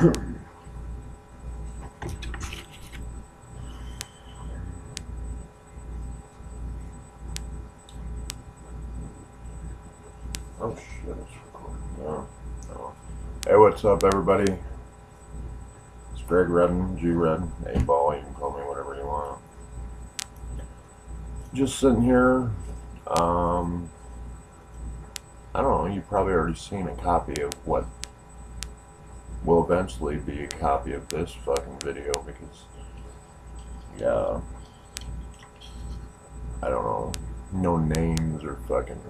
Oh shit, it's recording now. Oh. Hey, what's up, everybody? It's Greg Redden, G Redden, A-Ball, you can call me whatever you want. Just sitting here, I don't know, you've probably already seen a copy of what will eventually be a copy of this fucking video because, yeah, I don't know, no names or fucking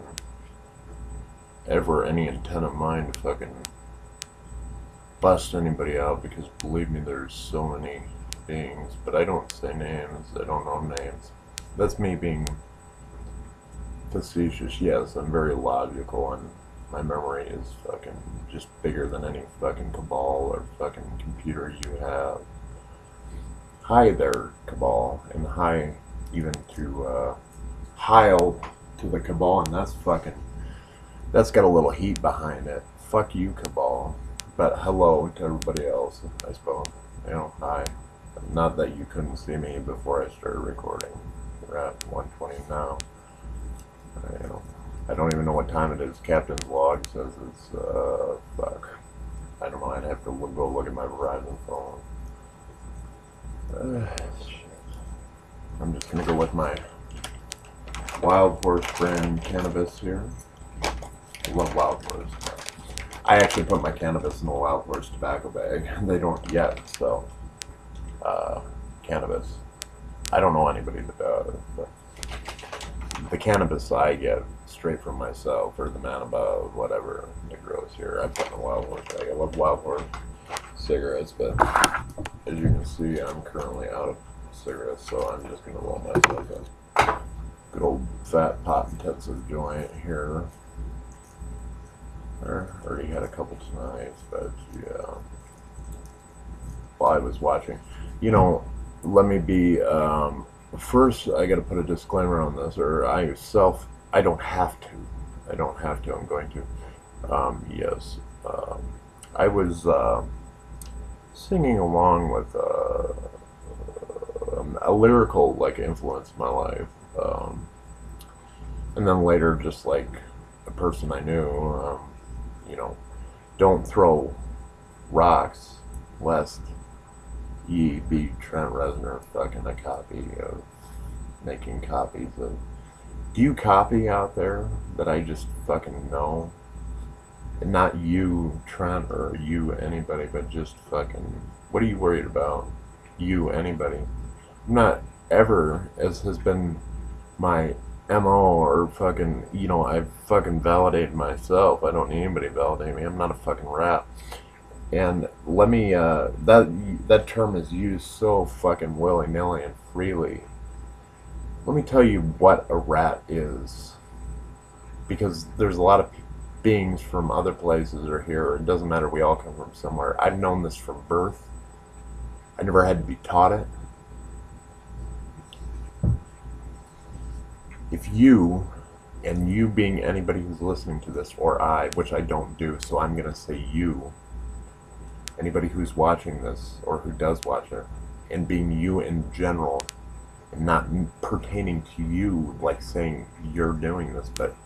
ever any intent of mine to fucking bust anybody out, because believe me, there's so many beings, but I don't say names, I don't know names. That's me being facetious. Yes, I'm very logical, and my memory is fucking just bigger than any fucking cabal or fucking computer you have. Hi there, cabal, and hi even to Heil to the cabal, and that's got a little heat behind it. Fuck you, cabal. But hello to everybody else, I suppose. You know, hi. Not that you couldn't see me before I started recording. We're at 1:20 now. You know, I don't even know what time it is. Captain's log says it's, fuck. I don't know, I'd have to go look at my Verizon phone. Shit. I'm just gonna go with my Wild Horse brand cannabis here. I love Wild Horse. I actually put my cannabis in a Wild Horse tobacco bag. They don't yet, so cannabis. I don't know anybody that does, but the cannabis I get straight from myself, or the man above, whatever that grows here, I put in a Wild Horse bag. I love Wild Horse cigarettes, but as you can see, I'm currently out of cigarettes, so I'm just gonna roll myself a good old fat pot intensive joint here. I already had a couple tonight, but yeah. While I was watching, you know, let me be, first I gotta put a disclaimer on this, or I don't have to, I'm going to, yes, I was, singing along with, a lyrical, like, influence in my life, and then later, just like a person I knew, you know, don't throw rocks lest ye be Trent Reznor fucking a copy of, making copies of. Do you copy out there that I just fucking know? And not you, Trent, or you, anybody, but just fucking, what are you worried about? You, anybody. I'm not ever, as has been my MO, or fucking, you know, I've fucking validated myself. I don't need anybody to validate me. I'm not a fucking rat. And let me, that term is used so fucking willy-nilly and freely. Let me tell you what a rat is. Because there's a lot of beings from other places are here. It doesn't matter, we all come from somewhere. I've known this from birth. I never had to be taught it. If you, and you being anybody who's listening to this, or I, which I don't do, so I'm going to say you, anybody who's watching this, or who does watch it, and being you in general, and not pertaining to you, like saying you're doing this, but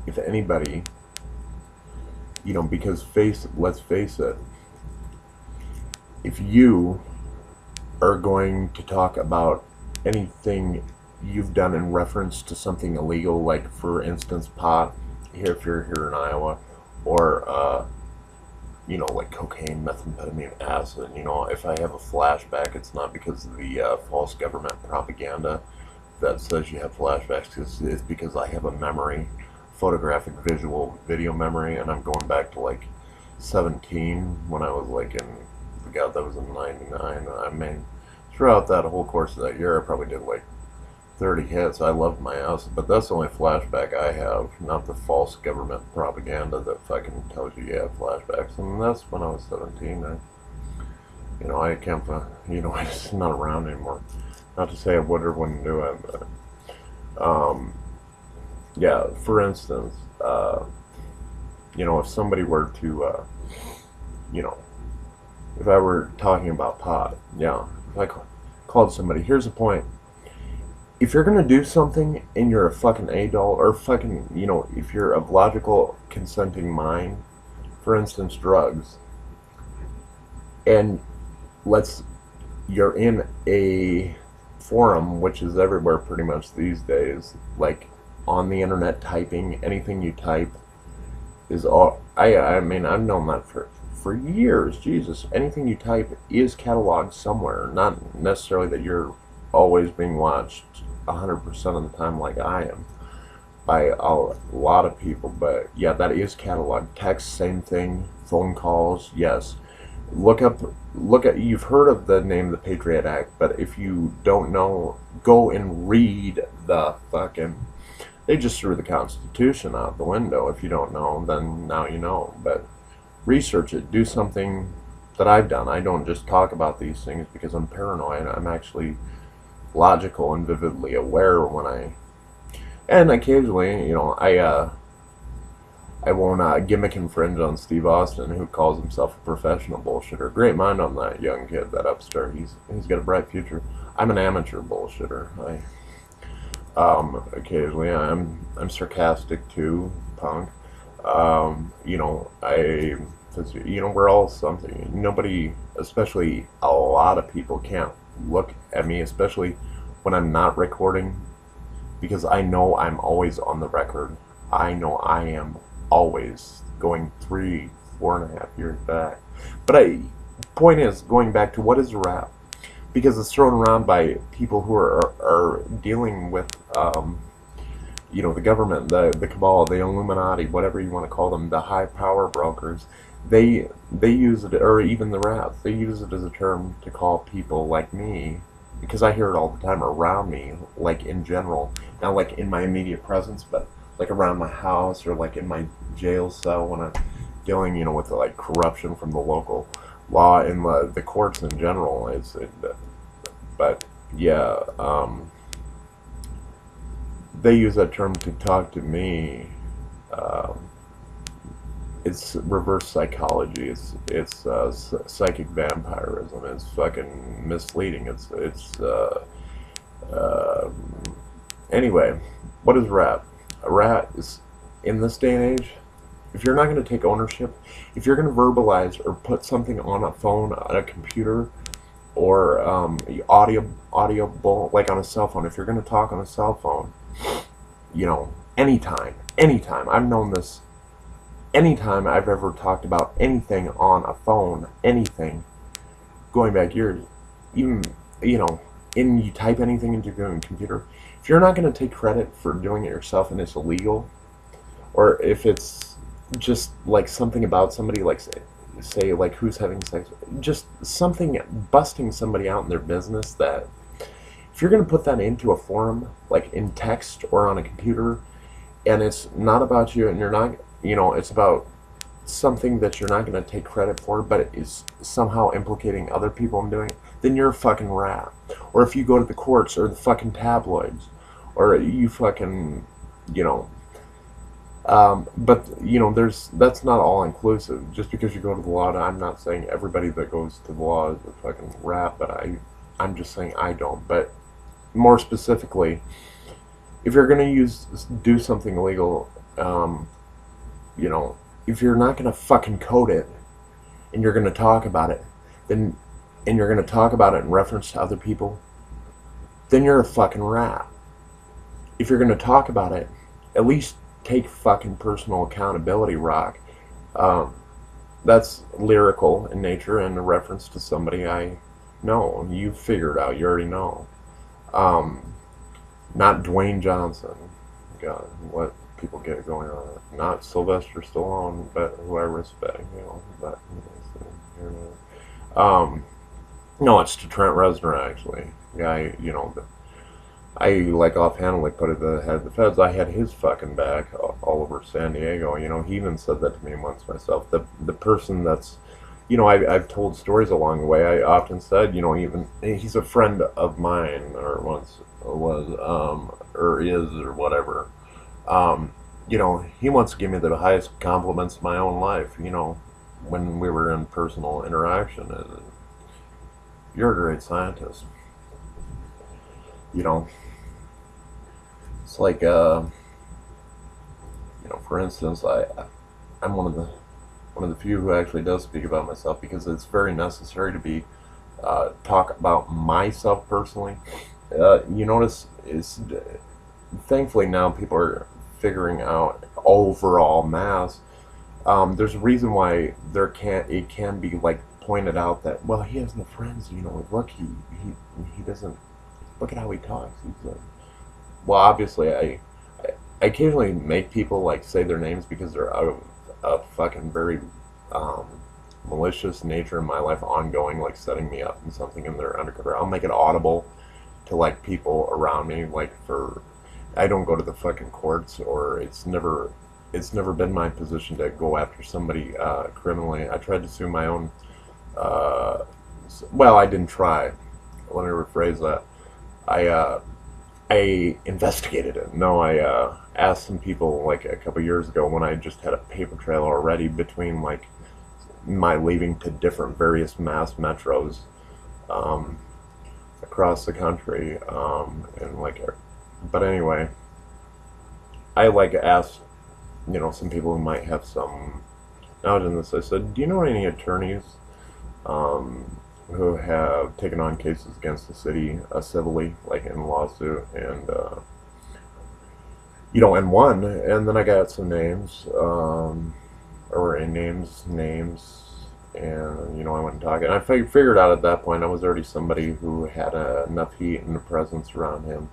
if anybody, you know, because let's face it, if you are going to talk about anything you've done in reference to something illegal, like for instance pot, here if you're here in Iowa, or you know, like cocaine, methamphetamine, acid, you know, if I have a flashback, it's not because of the false government propaganda that says you have flashbacks, it's because I have a memory, photographic, visual, video memory, and I'm going back to like 17 when I was like in, God, that was in 99. I mean, throughout that whole course of that year, I probably did like 30 hits. I loved my ass, but that's the only flashback I have, not the false government propaganda that fucking tells you have flashbacks. And that's when I was 17. You know, I can't, you know, I'm just not around anymore. Not to say I would or wouldn't do it, but, yeah, for instance, you know, if somebody were to, you know, if I were talking about pot, yeah, if I called somebody, here's the point. If you're gonna do something and you're a fucking adult, or fucking, you know, if you're of logical consenting mind, for instance, drugs, and let's, you're in a forum, which is everywhere pretty much these days, like on the internet, typing anything you type is all. I mean, I've known that for years. Jesus, anything you type is cataloged somewhere. Not necessarily that you're always being watched 100% of the time, like I am, by a lot of people. But yeah, that is cataloged. Text, same thing. Phone calls, yes. Look at. You've heard of the name the Patriot Act, but if you don't know, go and read the fucking. They just threw the Constitution out the window. If you don't know, then now you know. But research it. Do something that I've done. I don't just talk about these things because I'm paranoid. I'm actually logical and vividly aware when I. And occasionally, you know, I won't gimmick infringe on Steve Austin, who calls himself a professional bullshitter. Great mind on that young kid, that upstart. He's got a bright future. I'm an amateur bullshitter. Occasionally I'm sarcastic too, punk. You know, we're all something. Nobody, especially a lot of people, can't look at me, especially when I'm not recording, because I know I'm always on the record. I know I am always going 3, 4.5 years back. But point is, going back to what is rap, because it's thrown around by people who are dealing with, you know, the government, the cabal, the Illuminazi, whatever you want to call them, the high power brokers. They use it, or even the rap, they use it as a term to call people like me, because I hear it all the time around me, like in general, not like in my immediate presence, but like around my house, or like in my jail cell when I'm dealing, you know, with like corruption from the local law and the courts in general. But yeah, they use that term to talk to me. It's reverse psychology. It's psychic vampirism. It's fucking misleading. Anyway, what is rap? Rap is, in this day and age, if you're not going to take ownership, if you're going to verbalize or put something on a phone, on a computer, or audible, like on a cell phone, if you're going to talk on a cell phone, you know, anytime, I've known this, anytime I've ever talked about anything on a phone, anything, going back years, even, you know, you type anything into your computer, if you're not going to take credit for doing it yourself and it's illegal, or if it's just like something about somebody, like say like who's having sex, just something busting somebody out in their business, that if you're going to put that into a forum, like in text or on a computer, and it's not about you, and you're not, you know, it's about something that you're not going to take credit for, but it is somehow implicating other people in doing it, then you're a fucking rat. Or if you go to the courts or the fucking tabloids, or you fucking, you know, but you know, that's not all inclusive. Just because you go to the law, I'm not saying everybody that goes to the law is a fucking rat, but I'm just saying I don't. But more specifically, if you're gonna do something illegal, you know, if you're not gonna fucking code it, and you're gonna talk about it, and you're gonna talk about it in reference to other people, then you're a fucking rat. If you're gonna talk about it, at least take fucking personal accountability, Rock. That's lyrical in nature and a reference to somebody I know. You figured out. You already know. Not Dwayne Johnson. God, what people get going on. Not Sylvester Stallone, but who I respect. You know, but no, it's to Trent Reznor, actually. Guy, you know, I like offhandedly put it at the head of the feds. I had his fucking back all over San Diego. You know, he even said that to me once myself. The person that's, you know, I've told stories along the way. I often said, you know, even he's a friend of mine, or once was, or is, or whatever. You know, he wants to give me the highest compliments of my own life. You know, when we were in personal interaction. And you're a great scientist. You know, it's like for instance, I'm one of the few who actually does speak about myself, because it's very necessary to be talk about myself personally. You notice is thankfully now people are figuring out overall mass. There's a reason why it can be like pointed out that, well, he has no friends. Look, he doesn't, look at how he talks. He's like, well, obviously I occasionally make people like say their names because they're out of a fucking very um, malicious nature in my life, ongoing, like setting me up in something in their undercover. I'll make it audible to like people around me, like for I don't go to the fucking courts, or it's never been my position to go after somebody criminally. I tried to sue my own. Uh, well, I didn't try. Let me rephrase that. I I investigated it. No, I asked some people like a couple years ago when I just had a paper trail already between like my leaving to different various mass metros um, across the country, and like, but anyway, I like asked some people who might have some knowledge in this. I said, do you know any attorneys um, who have taken on cases against the city civilly, like in a lawsuit, and and won? And then I got some names, or names, and I went and talked, and I figured out at that point I was already somebody who had enough heat and a presence around him.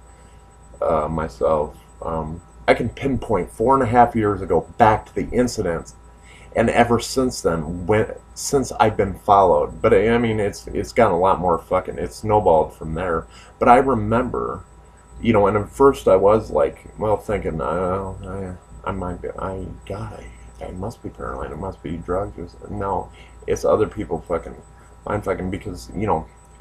Myself, I can pinpoint 4.5 years ago back to the incidents, and ever since then, since I've been followed. But I mean, it's gotten a lot more fucking. It's snowballed from there. But I remember, and at first I was like, well, thinking, I might be, I must be paranoid. It must be drugs. No, it's other people fucking, mind fucking, because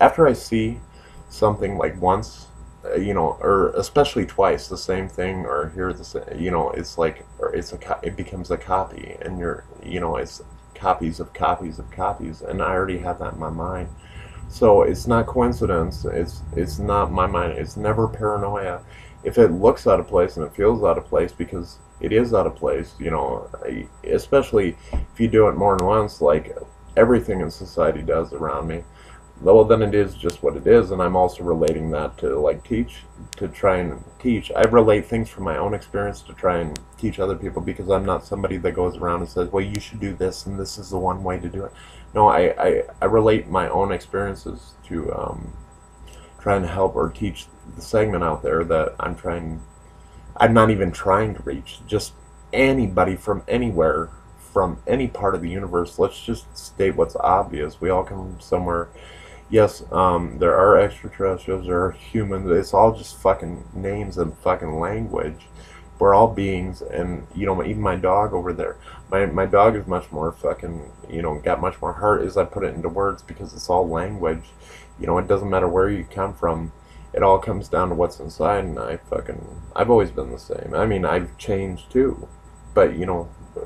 after I see something like once, or especially twice, the same thing, or hear the same, it's like, or it becomes a copy, and it's copies of copies of copies, and I already have that in my mind. So it's not coincidence. It's not my mind. It's never paranoia. If it looks out of place and it feels out of place, because it is out of place, especially if you do it more than once, like everything in society does around me. Well, then it is just what it is, and I'm also relating that to like try and teach. I relate things from my own experience to try and teach other people, because I'm not somebody that goes around and says, well, you should do this, and this is the one way to do it. No, I relate my own experiences to try and help or teach the segment out there that I'm not even trying to reach. Just anybody from anywhere, from any part of the universe. Let's just state what's obvious. We all come from somewhere. Yes, there are extraterrestrials, there are humans. It's all just fucking names and fucking language. We're all beings, and even my dog over there. My dog is much more fucking, got much more heart as I put it into words, because it's all language. It doesn't matter where you come from. It all comes down to what's inside, and I've always been the same. I mean, I've changed too, but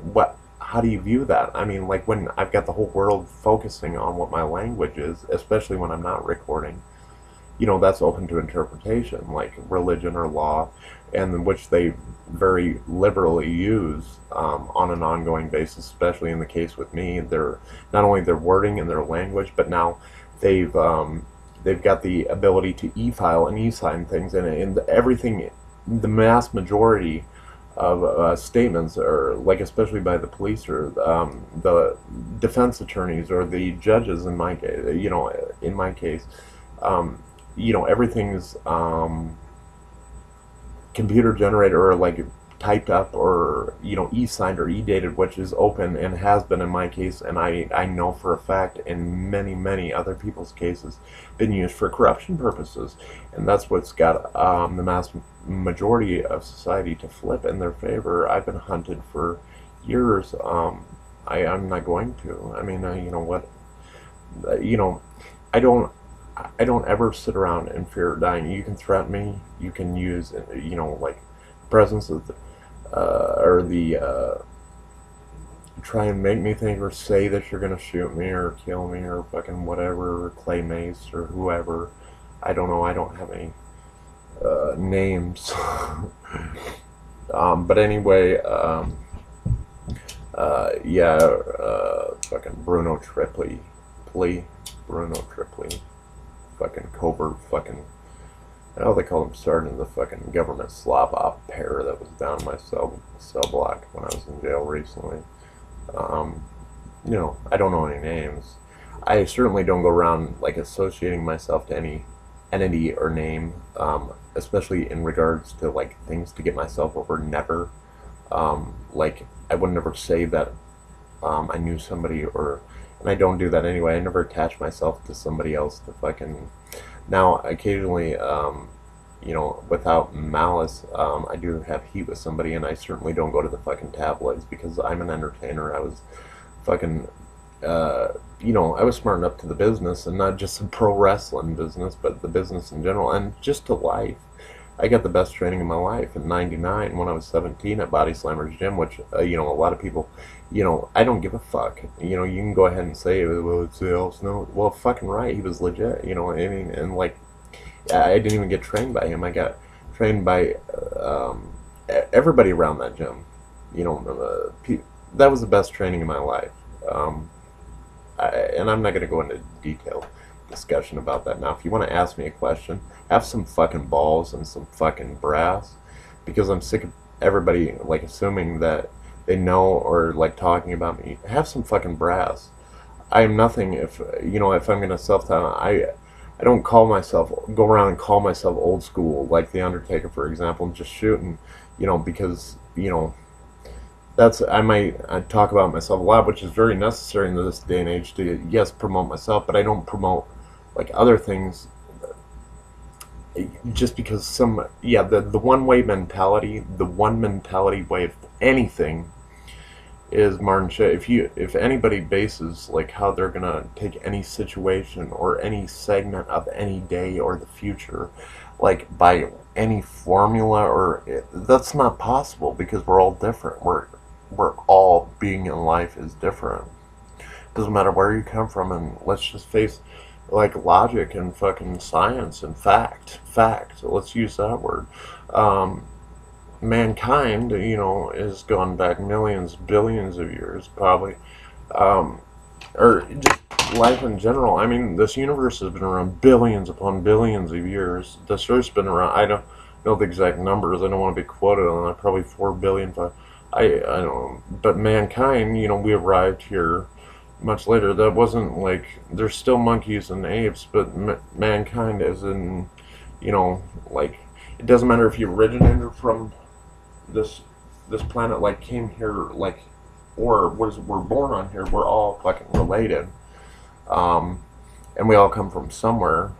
what? How do you view that? I mean, like when I've got the whole world focusing on what my language is, especially when I'm not recording, that's open to interpretation, like religion or law, and which they very liberally use on an ongoing basis, especially in the case with me. They're not only their wording and their language, but now they've got the ability to e-file and e-sign things, and everything, the mass majority of statements, or like especially by the police, or the defense attorneys, or the judges in my case, everything's computer generated, or like typed up, or e-signed or e-dated, which is open and has been in my case, and I know for a fact in many other people's cases been used for corruption purposes, and that's what's got the mass majority of society to flip in their favor. I've been hunted for years. I'm not going to. I mean, what, I don't. I don't ever sit around in fear of dying. You can threaten me. You can use, like, presence of or the try and make me think or say that you're gonna shoot me or kill me or fucking whatever, or Clay Mace or whoever. I don't know. I don't have any names. But anyway, yeah, fucking Bruno Tripoli, fucking covert fucking, I know they call him Sergeant, the fucking government slob op pair that was down my cell block when I was in jail recently. You know, I don't know any names. I certainly don't go around like associating myself to any entity or name, especially in regards to like things to get myself over. Never. Like I would never say that I knew somebody, or, and I don't do that anyway. I never attach myself to somebody else to fucking. Now occasionally, you know, without malice, I do have heat with somebody, and I certainly don't go to the fucking tabloids because I'm an entertainer. I was fucking, you know, I was smart enough to the business, and not just the pro wrestling business, but the business in general, and just to life. I got the best training of my life in '99 when I was 17 at Body Slammers Gym, which, you know, a lot of people, you know, I don't give a fuck. You know, you can go ahead and say, well, it's else. No, well, fucking right, he was legit, you know, I mean, and like, I didn't even get trained by him. I got trained by everybody around that gym. You know, that was the best training of my life. And I'm not going to go into detailed discussion about that now. If you want to ask me a question, have some fucking balls and some fucking brass, because I'm sick of everybody like assuming that they know or like talking about me. Have some fucking brass. I am nothing if, you know, if I'm going to self-title, I don't call myself, go around and call myself old school like the Undertaker, for example, and just shooting, you know, because, you know, that's, I talk about myself a lot, which is very necessary in this day and age to, yes, promote myself, but I don't promote like other things just because some, yeah, the one-way mentality, the one mentality way of anything is Martin shit. If anybody bases like how they're gonna take any situation or any segment of any day or the future, like by any formula, or that's not possible, because we're all different. We're all, being in life is different. Doesn't matter where you come from, and let's just face like logic and fucking science and fact. Let's use that word. Mankind, you know, has gone back millions, billions of years, probably, or just life in general. I mean, this universe has been around billions upon billions of years. This Earth's been around, I don't know the exact numbers, I don't want to be quoted on that, probably 4 billion, I don't know, but mankind, you know, we arrived here much later. That wasn't like, there's still monkeys and apes, but mankind as in, you know, like, it doesn't matter if you originated from this planet, like came here, like, or were born on here. We're all fucking related, and we all come from somewhere.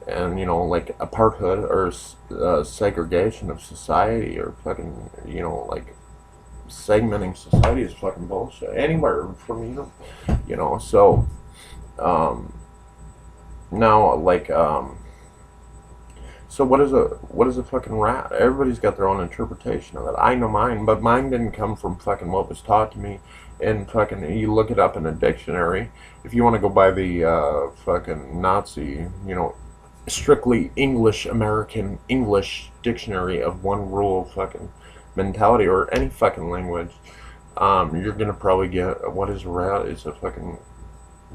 And you know, like apartheid or segregation of society, or fucking, you know, like segmenting society is fucking bullshit. Anywhere from, you know, so now like so what is a fucking rat? Everybody's got their own interpretation of it. I know mine, but mine didn't come from fucking what was taught to me. And fucking, you look it up in a dictionary. If you want to go by the fucking Nazi, you know, strictly English, American English dictionary of one rule fucking mentality, or any fucking language, you're gonna probably get what is a rat is a fucking,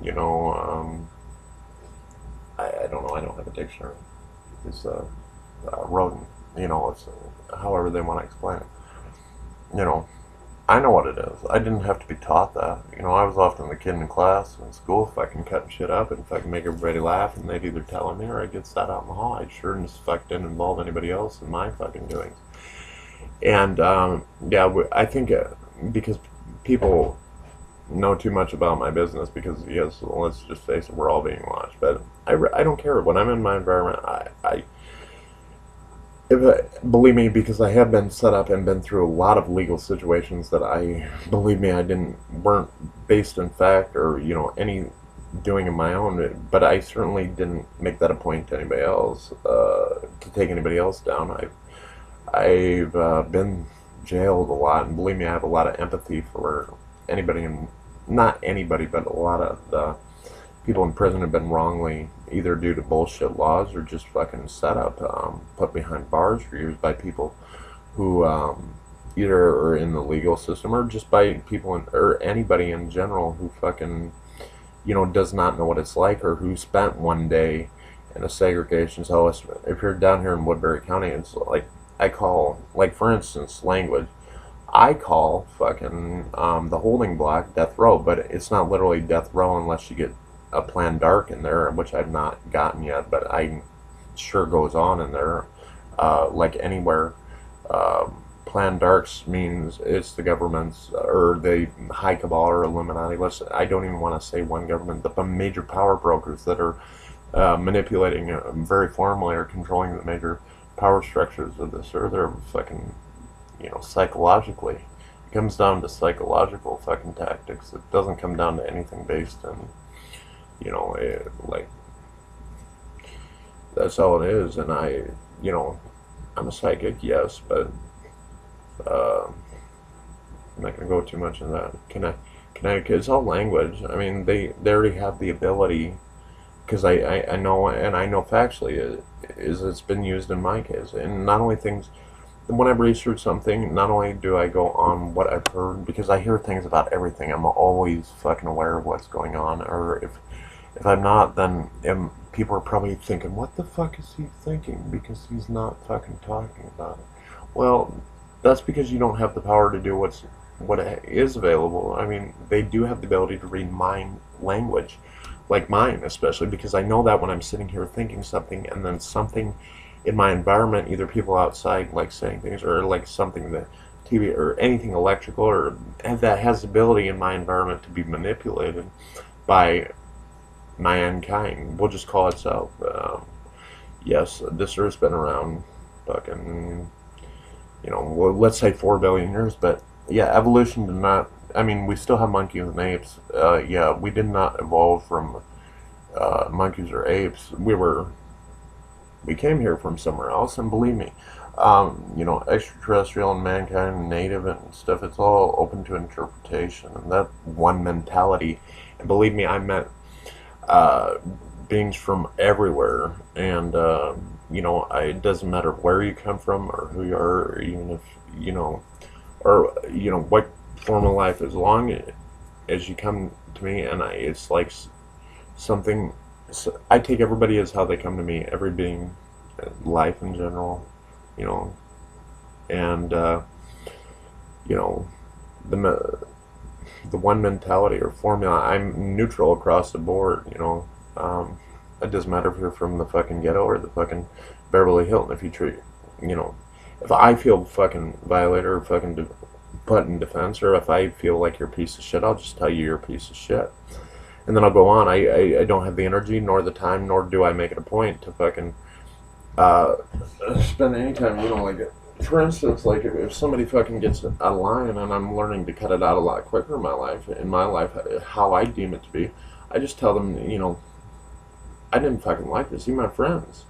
you know, I don't know, I don't have a dictionary. It's a rodent, you know, it's however they want to explain it. You know, I know what it is. I didn't have to be taught that. You know, I was often the kid in class in school fucking cutting shit up and fucking make everybody laugh, and they'd either tell me or I'd get sat out in the hall. I sure as fuck didn't involve anybody else in my fucking doings. And yeah, I think because people know too much about my business, because yes, let's just face it, we're all being watched. But I don't care. When I'm in my environment, believe me, because I have been set up and been through a lot of legal situations that believe me, weren't based in fact, or, you know, any doing of my own, but I certainly didn't make that a point to anybody else, to take anybody else down. I've been jailed a lot, and believe me, I have a lot of empathy for anybody in, not anybody, but a lot of the people in prison have been wrongly, either due to bullshit laws or just fucking set up, put behind bars for years by people who either are in the legal system or just by people or anybody in general who fucking, does not know what it's like, or who spent one day in a segregation cell. If you're down here in Woodbury County, it's like, I call, like, for instance, language. I call fucking the holding block death row, but it's not literally death row unless you get a plan dark in there, which I've not gotten yet, but I sure goes on in there. Like anywhere, plan darks means it's the government's or the high cabal or Illuminati. I don't even want to say one government, but the major power brokers that are manipulating very formally or controlling the major power structures of this earth are fucking, psychologically. It comes down to psychological fucking tactics. It doesn't come down to anything based in, like, that's all it is. And I'm a psychic, yes, but I'm not gonna go too much in that. It's all language. I mean, they already have the ability, because I know, and I know factually is it's been used in my case. And not only things, when I research something, not only do I go on what I've heard, because I hear things about everything. I'm always fucking aware of what's going on, or if I'm not, then people are probably thinking, what the fuck is he thinking? Because he's not fucking talking about it. Well, that's because you don't have the power to do what is available. I mean, they do have the ability to read mind language, like mine, especially because I know that when I'm sitting here thinking something, and then something in my environment, either people outside like saying things, or like something that TV or anything electrical, or that has the ability in my environment to be manipulated by mankind. We'll just call it so. Yes, this Earth's been around fucking, well, let's say 4 billion years, but yeah, evolution did not, I mean, we still have monkeys and apes. Yeah, we did not evolve from monkeys or apes. We came here from somewhere else, and believe me, extraterrestrial and mankind and native and stuff, it's all open to interpretation, and that one mentality. And believe me, I met beings from everywhere, and it doesn't matter where you come from or who you are, or even if what form of life, as long as you come to me, and it's like something. So I take everybody as how they come to me, every being, life in general, and the one mentality or formula. I'm neutral across the board. It doesn't matter if you're from the fucking ghetto or the fucking Beverly Hilton. If you treat, if I feel fucking violated or fucking put in defense, or if I feel like you're a piece of shit, I'll just tell you you're a piece of shit. And then I'll go on. I don't have the energy, nor the time, nor do I make it a point to fucking spend any time, like, for instance, like, if somebody fucking gets out of line, and I'm learning to cut it out a lot quicker in my life, how I deem it to be, I just tell them, I didn't fucking like this. You're my friends.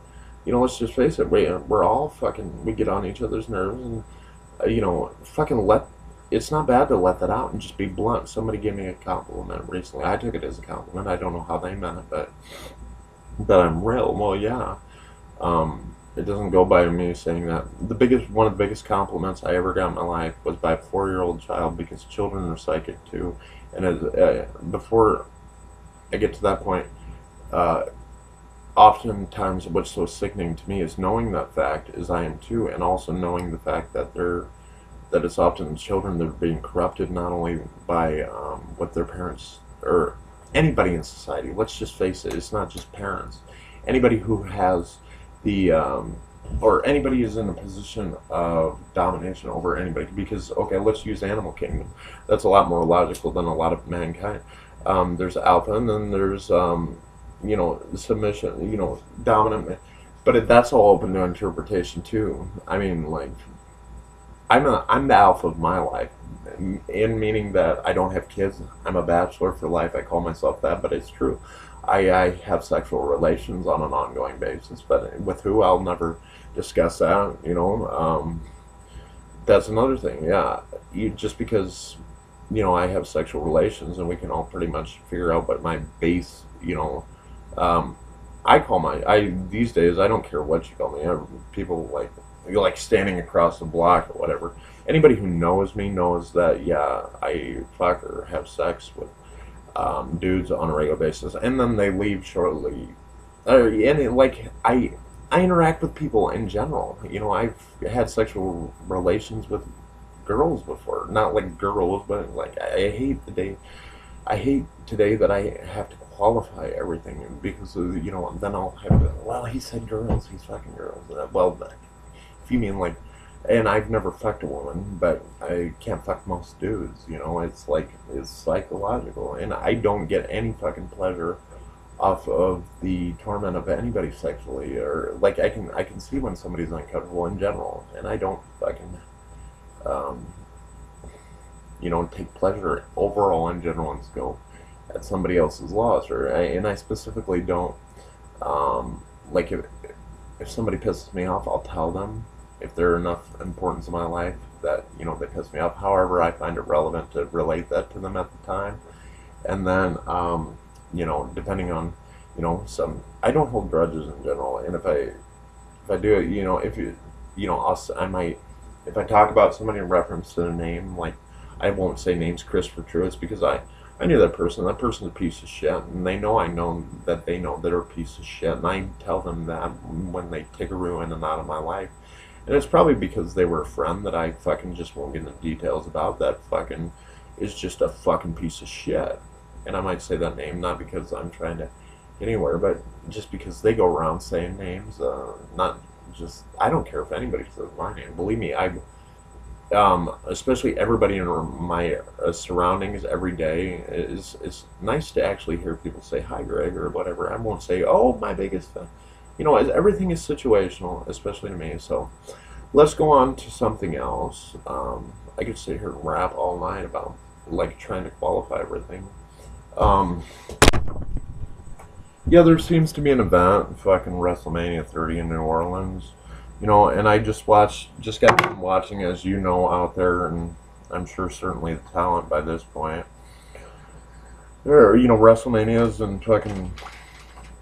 Let's just face it, we're all fucking, we get on each other's nerves, and, fucking it's not bad to let that out and just be blunt. Somebody gave me a compliment recently. I took it as a compliment. I don't know how they meant it, but I'm real. Well, yeah. It doesn't go by me saying that. One of the biggest compliments I ever got in my life was by a 4-year-old child, because children are psychic too. And before I get to that point, oftentimes what's so sickening to me is knowing that fact, as I am too, and also knowing the fact that it's often children that are being corrupted, not only by what their parents or anybody in society. Let's just face it, it's not just parents. Anybody who has or anybody is in a position of domination over anybody. Because, okay, let's use Animal Kingdom. That's a lot more logical than a lot of mankind. There's alpha, and then there's submission, dominant. But that's all open to interpretation too. I mean, like, I'm the alpha of my life, in meaning that I don't have kids. I'm a bachelor for life. I call myself that, but it's true. I have sexual relations on an ongoing basis, but with who, I'll never discuss that. That's another thing. Yeah, just because you know, I have sexual relations, and we can all pretty much figure out what my base, you know, um, I these days I don't care what you call me. People like you're like standing across the block or whatever. Anybody who knows me knows that yeah, I fuck or have sex with dudes on a regular basis, and then they leave shortly. And it, like I interact with people in general. You know, I've had sexual relations with girls before, not like girls, but like I hate the day. I hate today that I have to qualify everything because you know then I'll have to. Well, he said girls. He's fucking girls. Well, if you mean like, and I've never fucked a woman, but I can't fuck most dudes. You know, it's like it's psychological, and I don't get any fucking pleasure off of the torment of anybody sexually, or like I can see when somebody's uncomfortable in general, and I don't fucking um, you know, take pleasure overall in general and scope at somebody else's loss, and I specifically don't like if somebody pisses me off, I'll tell them if they're enough importance in my life that you know they piss me off. However, I find it relevant to relate that to them at the time, and then you know, depending on you know some, I don't hold grudges in general, and if I do it, you know, if you know, I might if I talk about somebody in reference to their name, like I won't say names Christopher Truitt because I knew that person. That person's a piece of shit, and I know that they know they're a piece of shit, and I tell them that when they take a ruin and out of my life. And it's probably because they were a friend that I fucking just won't get into details about that fucking is just a fucking piece of shit. And I might say that name not because I'm trying to get anywhere, but just because they go around saying names, not just, I don't care if anybody says my name. Believe me, especially everybody in my surroundings every day is it's nice to actually hear people say hi Greg or whatever. I won't say oh my biggest fan. You know, everything is situational, especially to me. So let's go on to something else. I could sit here and rap all night about like trying to qualify everything. um, yeah, there seems to be an event, fucking Wrestlemania 30 in New Orleans. You know, and I just got done watching, as you know, out there, and I'm sure certainly the talent by this point. There, you know, WrestleManias and fucking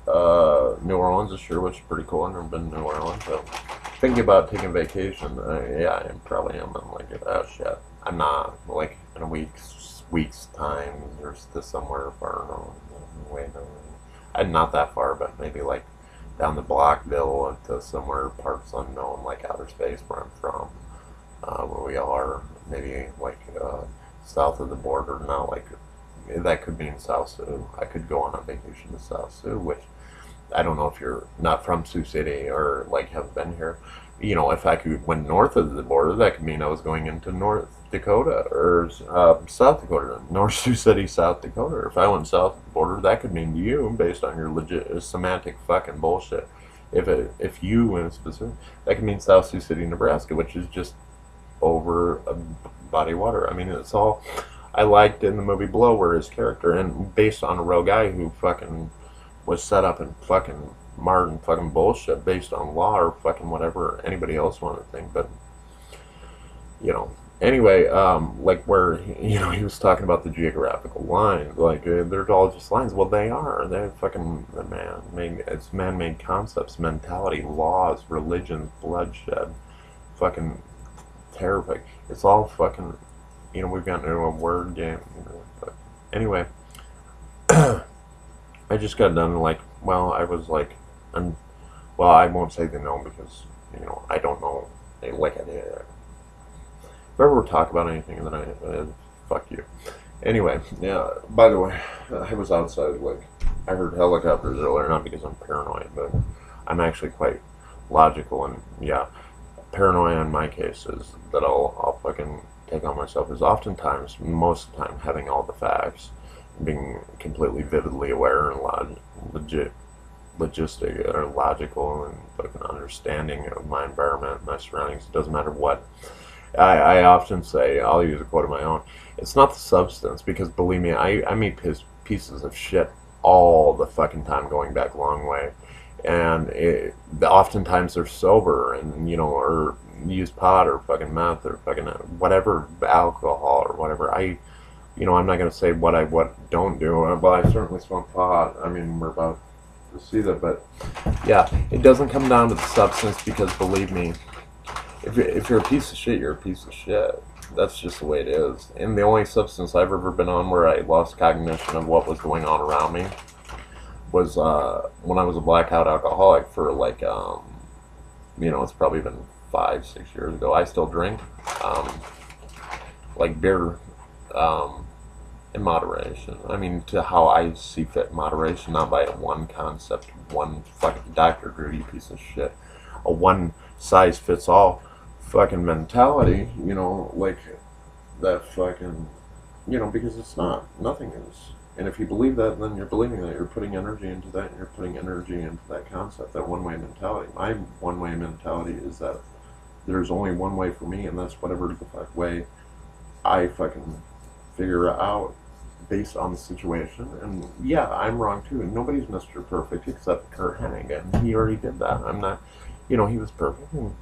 New Orleans this year, which is pretty cool. I've never been to New Orleans, so thinking about taking a vacation. Yeah, I probably am. I'm like, oh shit, I'm not like in a week's time. There's this somewhere far. No, way no. I'm not that far, but maybe like down the Blockville to somewhere parts unknown, like outer space where I'm from, where we are, maybe like south of the border. Not like that could mean South Sioux. I could go on a vacation to South Sioux, which I don't know if you're not from Sioux City or like have been here. You know, if I could went north of the border, that could mean I was going into North Dakota or South Dakota, North Sioux City, South Dakota. Or if I went south of the border, that could mean you, based on your legit semantic fucking bullshit. If you in specific, that could mean South Sioux City, Nebraska, which is just over a body of water. I mean, it's all I liked in the movie Blow, where his character, and based on a real guy who fucking was set up in fucking Martin fucking bullshit based on law or fucking whatever anybody else wanted to think. But you know, anyway, like where you know he was talking about the geographical lines, like they're all just lines. Well, they are. They're fucking it's man-made concepts, mentality, laws, religions, bloodshed, fucking terrific. It's all fucking. You know, we've gotten into a word game. You know, but anyway, I just got done like. Well, I was like, well, I won't say the no because you know I don't know. Like I did. If I ever talk about anything, then fuck you. Anyway, yeah. By the way, I was outside. Like, I heard helicopters earlier, not because I'm paranoid, but I'm actually quite logical. And yeah, paranoia in my case is that I'll fucking take on myself is oftentimes, most of the time, having all the facts, being completely vividly aware and logistic or logical and fucking understanding of my environment, my surroundings. It doesn't matter what. I often say, I'll use a quote of my own, it's not the substance, because believe me, I meet pieces of shit all the fucking time going back a long way. And oftentimes they're sober and, you know, or use pot or fucking meth or fucking whatever, alcohol or whatever. you know, I'm not going to say what I don't do. Well, I certainly smoke pot. I mean, we're about to see that, but yeah, it doesn't come down to the substance because believe me, if you're a piece of shit, you're a piece of shit. That's just the way it is. And the only substance I've ever been on where I lost cognition of what was going on around me was when I was a blackout alcoholic for like, you know, it's probably been 5, 6 years ago. I still drink, like beer, in moderation. I mean, to how I see fit moderation, not by one concept, one fucking Dr. Groody piece of shit, a one size fits all fucking mentality, you know, like that fucking, you know, because it's not. Nothing is. And if you believe that, then you're believing that. You're putting energy into that, and you're putting energy into that concept, that one-way mentality. My one-way mentality is that there's only one way for me, and that's whatever the fuck way I fucking figure out based on the situation. And yeah, I'm wrong too. And nobody's Mr. Perfect except Kurt Hennig, and he already did that. I'm not, you know, he was perfect, and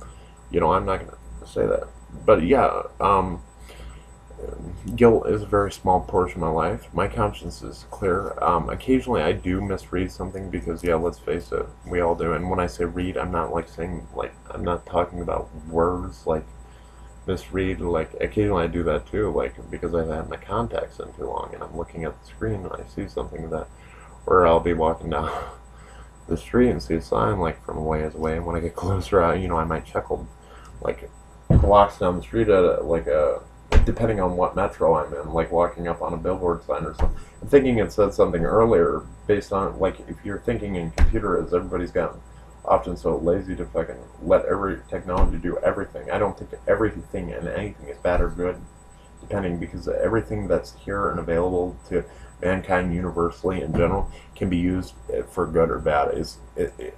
you know, I'm not gonna say that. But yeah, guilt is a very small portion of my life. My conscience is clear. Occasionally I do misread something because, yeah, let's face it, we all do. And when I say read, I'm not like saying, like, I'm not talking about words like misread. Like, occasionally I do that too, like, because I've had my contacts in too long and I'm looking at the screen and I see something that, or I'll be walking down the street and see a sign, like, from a ways away. And when I get closer, you know, I might chuckle, like, blocks down the street at like a, depending on what metro I'm in, like walking up on a billboard sign or something. I'm thinking it said something earlier based on, like, if you're thinking in computer as everybody's gotten often so lazy to fucking let every technology do everything. I don't think everything and anything is bad or good, depending, because everything that's here and available to mankind universally in general can be used for good or bad.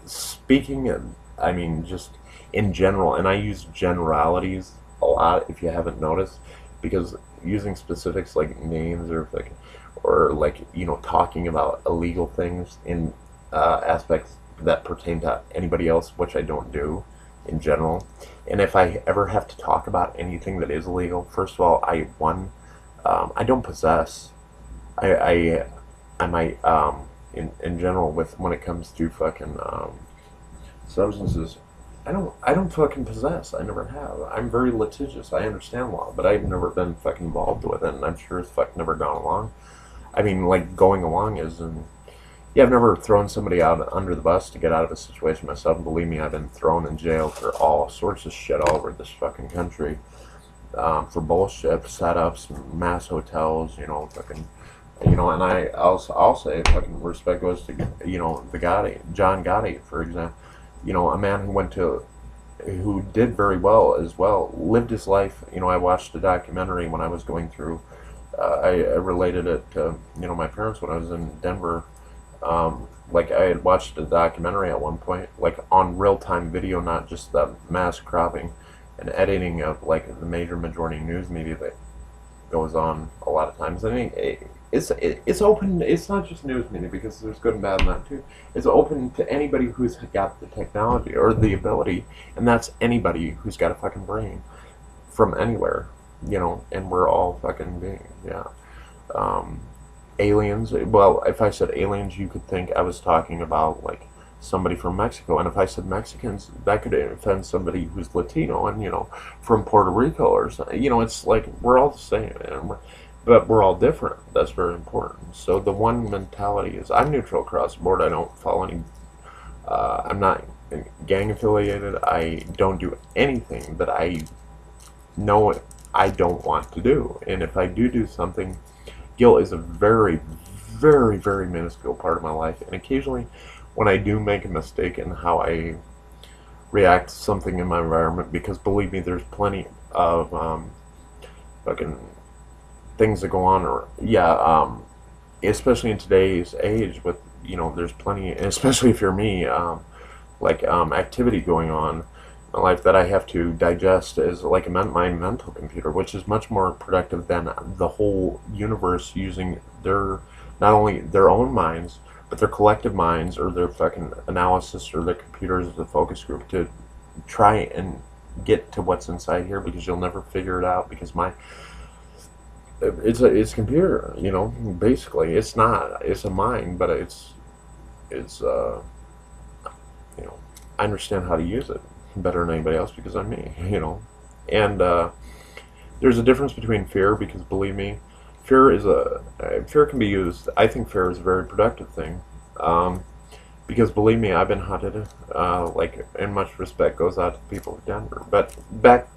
Speaking, I mean, just in general, and I use generalities a lot if you haven't noticed, because using specifics like names or like, you know, talking about illegal things in aspects that pertain to anybody else, which I don't do in general. And if I ever have to talk about anything that is illegal, first of all, I don't possess. I might in general, with when it comes to fucking substances, I don't fucking possess. I never have. I'm very litigious. I understand law, but I've never been fucking involved with it, and I'm sure as fuck never gone along. I mean, like, going along is, and yeah, I've never thrown somebody out under the bus to get out of a situation myself. And believe me, I've been thrown in jail for all sorts of shit all over this fucking country, for bullshit, setups, mass hotels, you know, fucking, you know. And I'll say fucking respect goes to, you know, the Gotti, John Gotti, for example. You know, a man who did very well as well, lived his life. You know, I watched a documentary when I was going through, I related it to, you know, my parents when I was in Denver. Like, I had watched a documentary at one point, like, on real-time video, not just the mass cropping and editing of, like, the majority news media that goes on a lot of times. I mean, it's open. It's not just news media, because there's good and bad in that too. It's open to anybody who's got the technology or the ability, and that's anybody who's got a fucking brain from anywhere, you know. And we're all fucking beings, yeah. Aliens. Well, if I said aliens, you could think I was talking about, like, somebody from Mexico, and if I said Mexicans, that could offend somebody who's Latino and, you know, from Puerto Rico or something. You know, it's like we're all the same, but we're all different. That's very important. So the one mentality is, I'm neutral across the board. I don't follow any. I'm not gang affiliated. I don't do anything that I know I don't want to do, and if I do something, guilt is a very, very, very minuscule part of my life. And occasionally, when I do make a mistake in how I react to something in my environment, because believe me, there's plenty of fucking things that go on, or yeah, especially in today's age, with, you know, there's plenty, especially if you're me, activity going on in my life that I have to digest as like my mental computer, which is much more productive than the whole universe using their, not only their own minds, but their collective minds, or their fucking analysis, or their computers as a focus group, to try and get to what's inside here, because you'll never figure it out, because it's a computer, you know. Basically, it's not. It's a mind, but it's you know, I understand how to use it better than anybody else because I'm me, you know. And there's a difference between fear, because believe me, fear can be used. I think fear is a very productive thing. Because believe me, I've been hunted. Like, in much respect goes out to the people of Denver. But back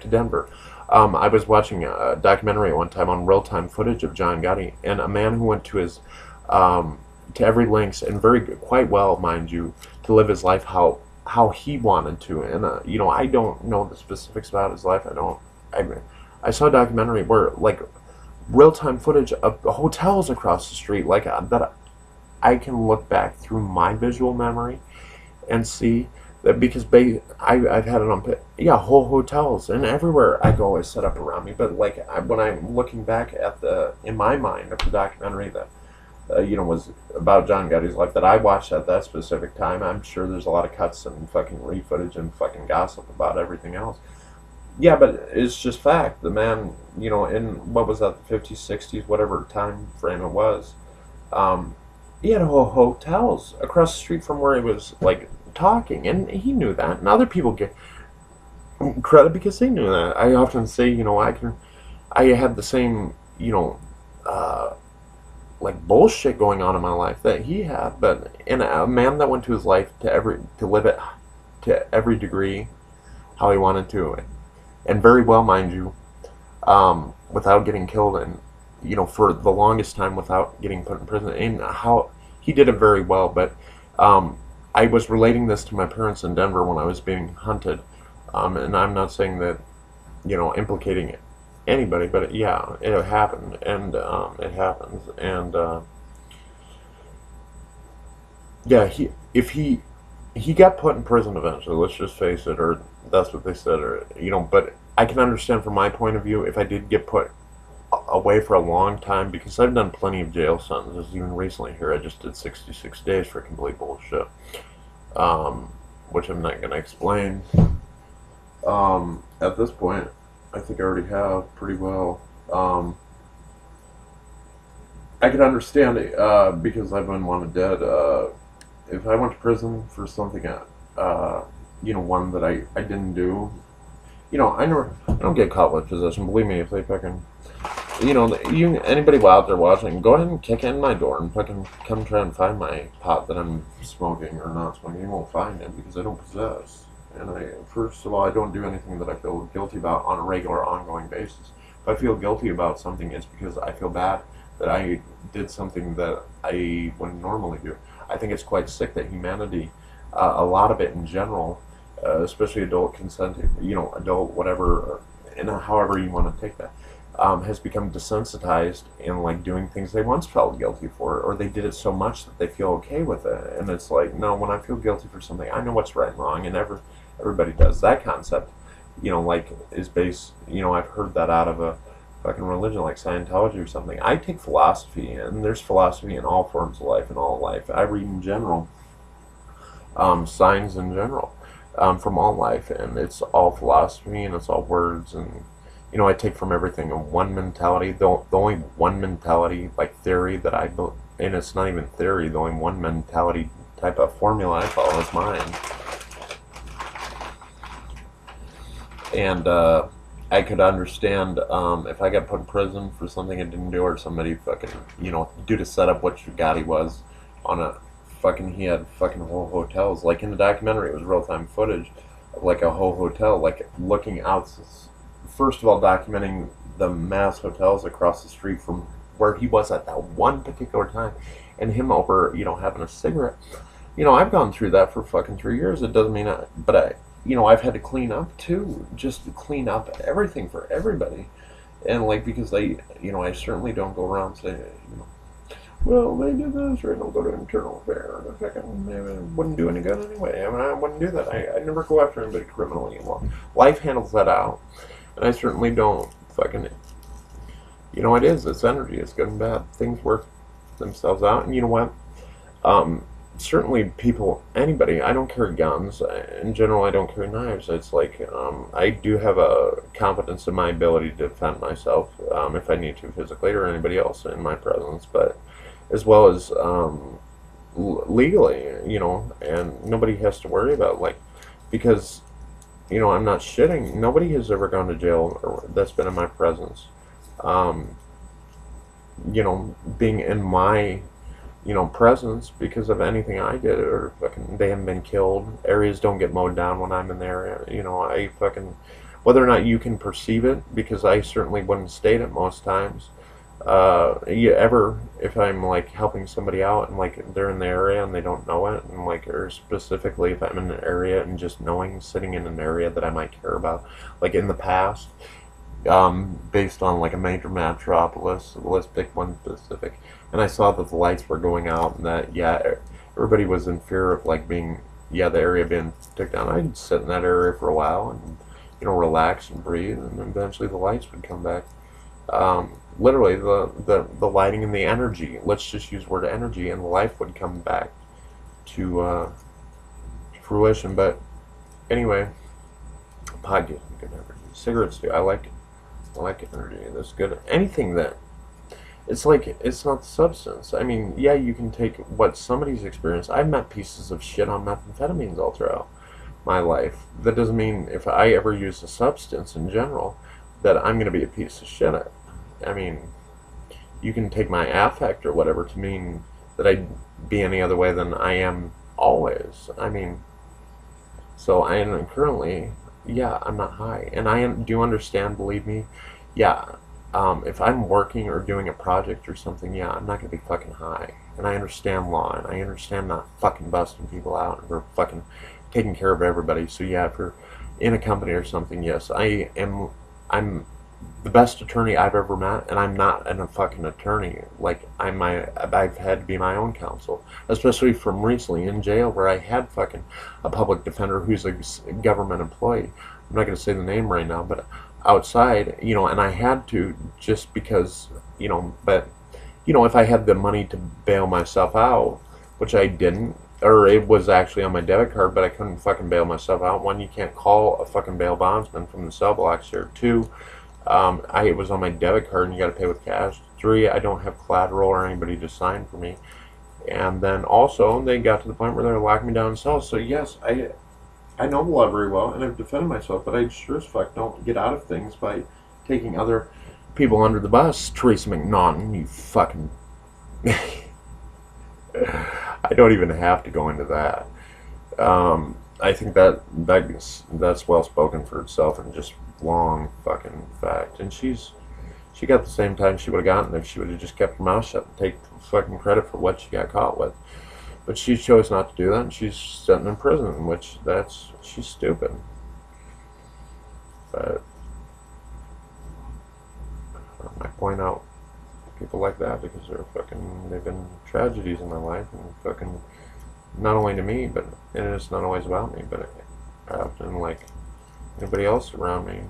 to Denver. I was watching a documentary at one time on real-time footage of John Gotti, and a man who went to his to every lengths, and quite well, mind you, to live his life how he wanted to. And you know, I don't know the specifics about his life. I saw a documentary where, like, real-time footage of hotels across the street, like, that I can look back through my visual memory and see that, because I've had it on, yeah, whole hotels, and everywhere I go is set up around me. But like, when I'm looking back at in my mind, of the documentary that you know, was about John Gotti's life that I watched at that specific time, I'm sure there's a lot of cuts and fucking re-footage and fucking gossip about everything else. Yeah, but it's just fact. The man, you know, in, what was that, the 50s, 60s, whatever time frame it was, he had whole hotels across the street from where he was, like, talking, and he knew that, and other people get credit because they knew that. I often say, you know, I had the same, you know, like, bullshit going on in my life that he had, but in a man that went to his life to live it to every degree how he wanted to, and very well, mind you, without getting killed, and, you know, for the longest time without getting put in prison, and how he did it very well. But I was relating this to my parents in Denver when I was being hunted, and I'm not saying that, you know, implicating anybody, but yeah, it happened, and it happens, and yeah, if he got put in prison eventually, let's just face it, or that's what they said, or, you know. But I can understand from my point of view if I did get put away for a long time, because I've done plenty of jail sentences. Even recently here, I just did 66 days for complete bullshit, which I'm not going to explain at this point. I think I already have pretty well. I can understand it, because I've been wanted dead. If I went to prison for something, you know, one that I didn't do, you know, I don't get caught with possession. Believe me, if they fucking, you know, anybody out there watching, go ahead and kick in my door and fucking come try and find my pot that I'm smoking or not smoking. You won't find it because I don't possess. And first of all, I don't do anything that I feel guilty about on a regular, ongoing basis. If I feel guilty about something, it's because I feel bad that I did something that I wouldn't normally do. I think it's quite sick that humanity, a lot of it in general, especially adult consent, you know, adult whatever, and however you want to take that, has become desensitized in, like, doing things they once felt guilty for, or they did it so much that they feel okay with it. And it's like, no, when I feel guilty for something, I know what's right and wrong, and everybody does. That concept, you know, like, is based, you know, I've heard that out of a fucking religion like Scientology or something. I take philosophy, and there's philosophy in all forms of life, in all life. I read in general, signs in general, from all life, and it's all philosophy, and it's all words, and, you know, I take from everything a one mentality. The only one mentality, like, theory that I built, and it's not even theory, the only one mentality type of formula I follow is mine. And I could understand if I got put in prison for something I didn't do, or somebody fucking, you know, due to set up what Gotti was on a fucking, he had fucking whole hotels. Like, in the documentary, it was real-time footage of, like, a whole hotel, like, looking out, first of all, documenting the mass hotels across the street from where he was at that one particular time, and him over, you know, having a cigarette. You know, I've gone through that for fucking 3 years. It doesn't mean you know, I've had to clean up too, just to clean up everything for everybody. And, like, because you know, I certainly don't go around saying, you know, well, they did this, or I don't go to internal affairs, maybe it wouldn't do any good anyway. I mean, I wouldn't do that. I never go after anybody criminally. Well, life handles that out, and I certainly don't fucking, you know, it's energy, it's good and bad. Things work themselves out, and you know what? certainly people, anybody, I don't carry guns. In general, I don't carry knives. It's like, I do have a confidence in my ability to defend myself, if I need to physically or anybody else in my presence, but as well as, legally, and nobody has to worry about, like, because, I'm not shitting. Nobody has ever gone to jail or that's been in my presence. Um, being in my presence because of anything I did, or fucking they haven't been killed. Areas don't get mowed down when I'm in there. I fucking, whether or not you can perceive it, because I certainly wouldn't state it most times. If I'm like helping somebody out and like they're in the area and they don't know it, and like, or specifically if I'm in an area and just knowing, sitting in an area that I might care about, like in the past, based on like a major metropolis. Let's pick one specific. And I saw that the lights were going out, and that everybody was in fear of like being the area being took down. I'd sit in that area for a while and relax and breathe, and eventually the lights would come back. Literally the lighting and the energy. Let's just use the word energy, and the life would come back to fruition. But anyway, pod gives me good energy. Cigarettes do. I like energy. That's good. Anything that it's like, it's not the substance. I mean, yeah, you can take what somebody's experienced. I've met pieces of shit on methamphetamines all throughout my life. That doesn't mean if I ever use a substance in general that I'm going to be a piece of shit. I mean, you can take my affect or whatever to mean that I'd be any other way than I am always. I mean, so I am currently, I'm not high. And I do understand, believe me, if I'm working or doing a project or something, I'm not going to be fucking high. And I understand law, and I understand not fucking busting people out or fucking taking care of everybody. So if you're in a company or something, yes, I'm the best attorney I've ever met, and I'm not a fucking attorney. Like, I've had to be my own counsel, especially from recently in jail where I had fucking a public defender who's a government employee. I'm not going to say the name right now, but outside, and I had to, just because, but, if I had the money to bail myself out, which I didn't, or it was actually on my debit card, but I couldn't fucking bail myself out. One, you can't call a fucking bail bondsman from the cell blocks here. Two, it was on my debit card and you got to pay with cash. Three, I don't have collateral or anybody to sign for me. And then also, they got to the point where they were locking me down in cells. So yes, I know the law very well, and I've defended myself, but I sure as fuck don't get out of things by taking other people under the bus. Teresa McNaughton, you fucking... I don't even have to go into that. I think that's well spoken for itself, and just long fucking fact. And she got the same time she would have gotten if she would have just kept her mouth shut and take fucking credit for what she got caught with. But she chose not to do that, and she's sitting in prison, which she's stupid. But I point out people like that because they've been tragedies in my life, and fucking, not only to me, and it's not always about me, but often like anybody else around me,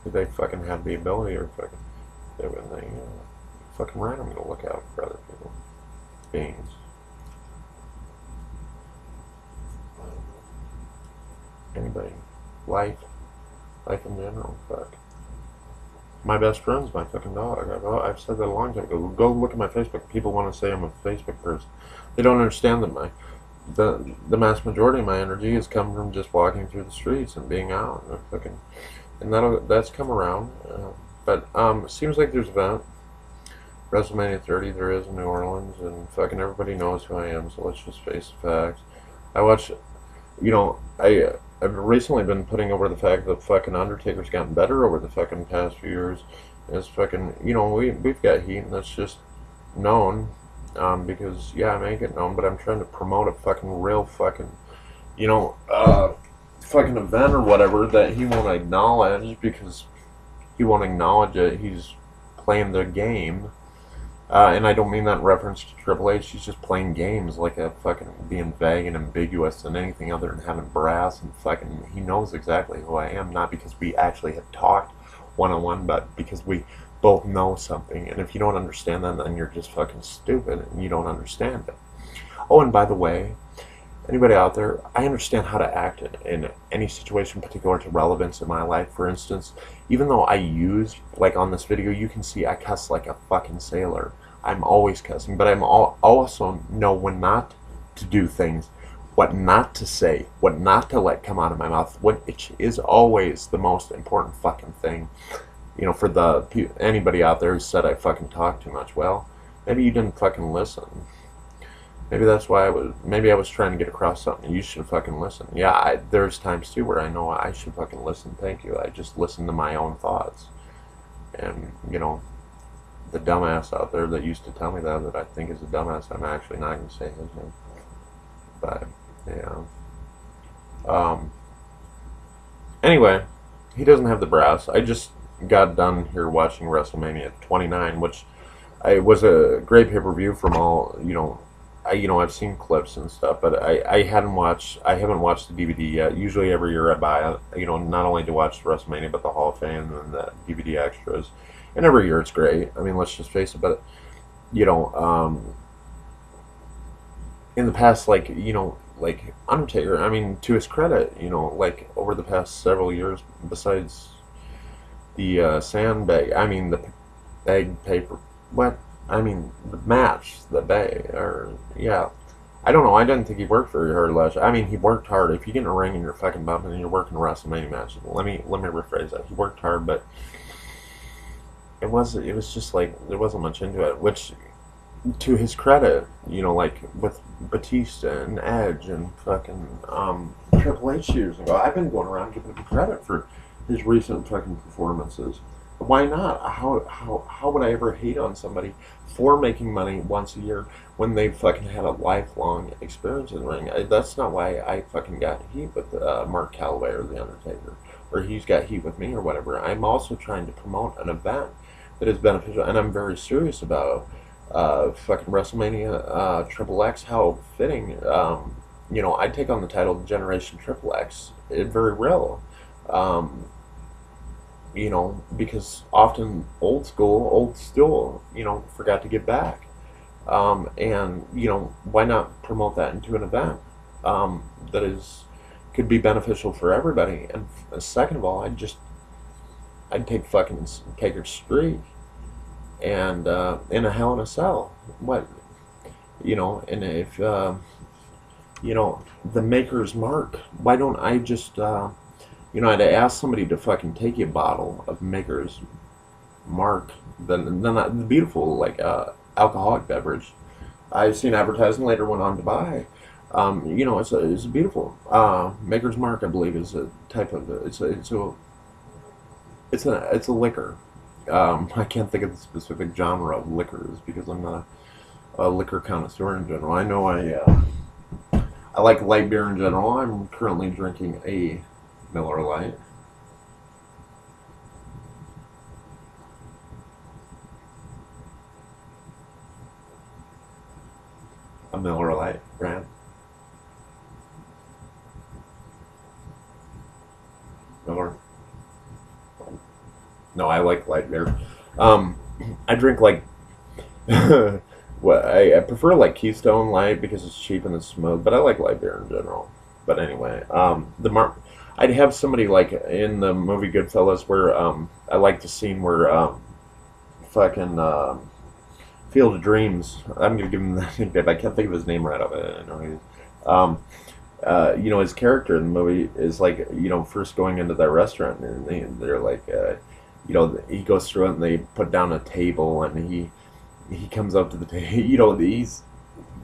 they fucking have the ability, or when they fucking randomly to look out for other people, beings. Anybody, life in general, fuck. My best friend's my fucking dog. I've said that a long time ago. Go look at my Facebook. People want to say I'm a Facebook person. They don't understand that the mass majority of my energy has come from just walking through the streets and being out, and that's come around. But it seems like there's an event, Wrestlemania 30. There is in New Orleans, and fucking everybody knows who I am. So let's just face the facts. I watch. I've recently been putting over the fact that fucking Undertaker's gotten better over the fucking past few years. And it's fucking, we've got heat, and that's just known, because, I make it known, but I'm trying to promote a fucking real fucking, fucking event or whatever that he won't acknowledge, because he won't acknowledge it. He's playing the game. And I don't mean that in reference to Triple H. He's just playing games, like a fucking being vague and ambiguous and anything other than having brass, and fucking, he knows exactly who I am, not because we actually have talked one-on-one, but because we both know something. And if you don't understand that, then you're just fucking stupid and you don't understand it. Oh, and by the way, anybody out there, I understand how to act in any situation particular to relevance in my life. For instance, even though I use, like on this video, you can see I cuss like a fucking sailor. I'm always cussing, but also know when not to do things, what not to say, what not to let come out of my mouth, which is always the most important fucking thing. You know, for anybody out there who said I fucking talk too much, well, maybe you didn't fucking listen. Maybe that's why maybe I was trying to get across something. You should fucking listen. Yeah, there's times too where I know I should fucking listen. Thank you. I just listen to my own thoughts. And, you know, the dumbass out there that used to tell me that I think is a dumbass, I'm actually not going to say his name. But, yeah. Anyway, he doesn't have the brass. I just got done here watching Wrestlemania 29, which was a great pay-per-view from all, you know, I've seen clips and stuff, but I haven't watched the DVD yet. Usually every year I buy it, you know, not only to watch WrestleMania, but the Hall of Fame and the DVD extras. And every year it's great. I mean, let's just face it. But, you know, in the past, like, you know, like Undertaker, I mean, to his credit, you know, like over the past several years, besides the sandbag, I mean, the bag paper, what? I mean, the match, the bay, or, yeah. I don't know, I didn't think he worked very hard last year. I mean, he worked hard. If you get in a ring and you're fucking bumping and you're working a WrestleMania match, let me rephrase that. He worked hard, but it was just like, there wasn't much into it, which, to his credit, you know, like, with Batista and Edge and fucking, Triple H years ago, I've been going around giving him credit for his recent fucking performances. Why not? How would I ever hate on somebody for making money once a year when they've fucking had a lifelong experience in the ring? That's not why I fucking got heat with Mark Calloway or The Undertaker, or he's got heat with me or whatever. I'm also trying to promote an event that is beneficial, and I'm very serious about fucking WrestleMania XXX. How fitting. You know, I'd take on the title Generation XXX. It's very real. You know, because often old school, you know, forgot to give back. And, you know, why not promote that into an event that could be beneficial for everybody? And second of all, I'd take fucking Taker Street and in a Hell in a Cell. What, you know, and if, you know, the Maker's Mark, why don't I just, you know, I'd ask somebody to fucking take you a bottle of Maker's Mark, then the beautiful, like, alcoholic beverage I've seen advertised and later went on to buy. You know, it's a beautiful Maker's Mark, I believe, is a type of it's a liquor. I can't think of the specific genre of liquors because I'm not a liquor connoisseur in general. I know I like light beer in general. I'm currently drinking a Miller Lite. A Miller Lite brand. Miller. No, I like light beer. I drink like what I prefer like Keystone Light because it's cheap and it's smooth, but I like light beer in general. But anyway, I'd have somebody like in the movie Goodfellas where I like the scene where fucking Field of Dreams. I'm gonna give him that nickname. I can't think of his name right off it. I know you know, his character in the movie is like, you know, first going into that restaurant and they're like, you know, he goes through it and they put down a table and he comes up to the table. You know, he's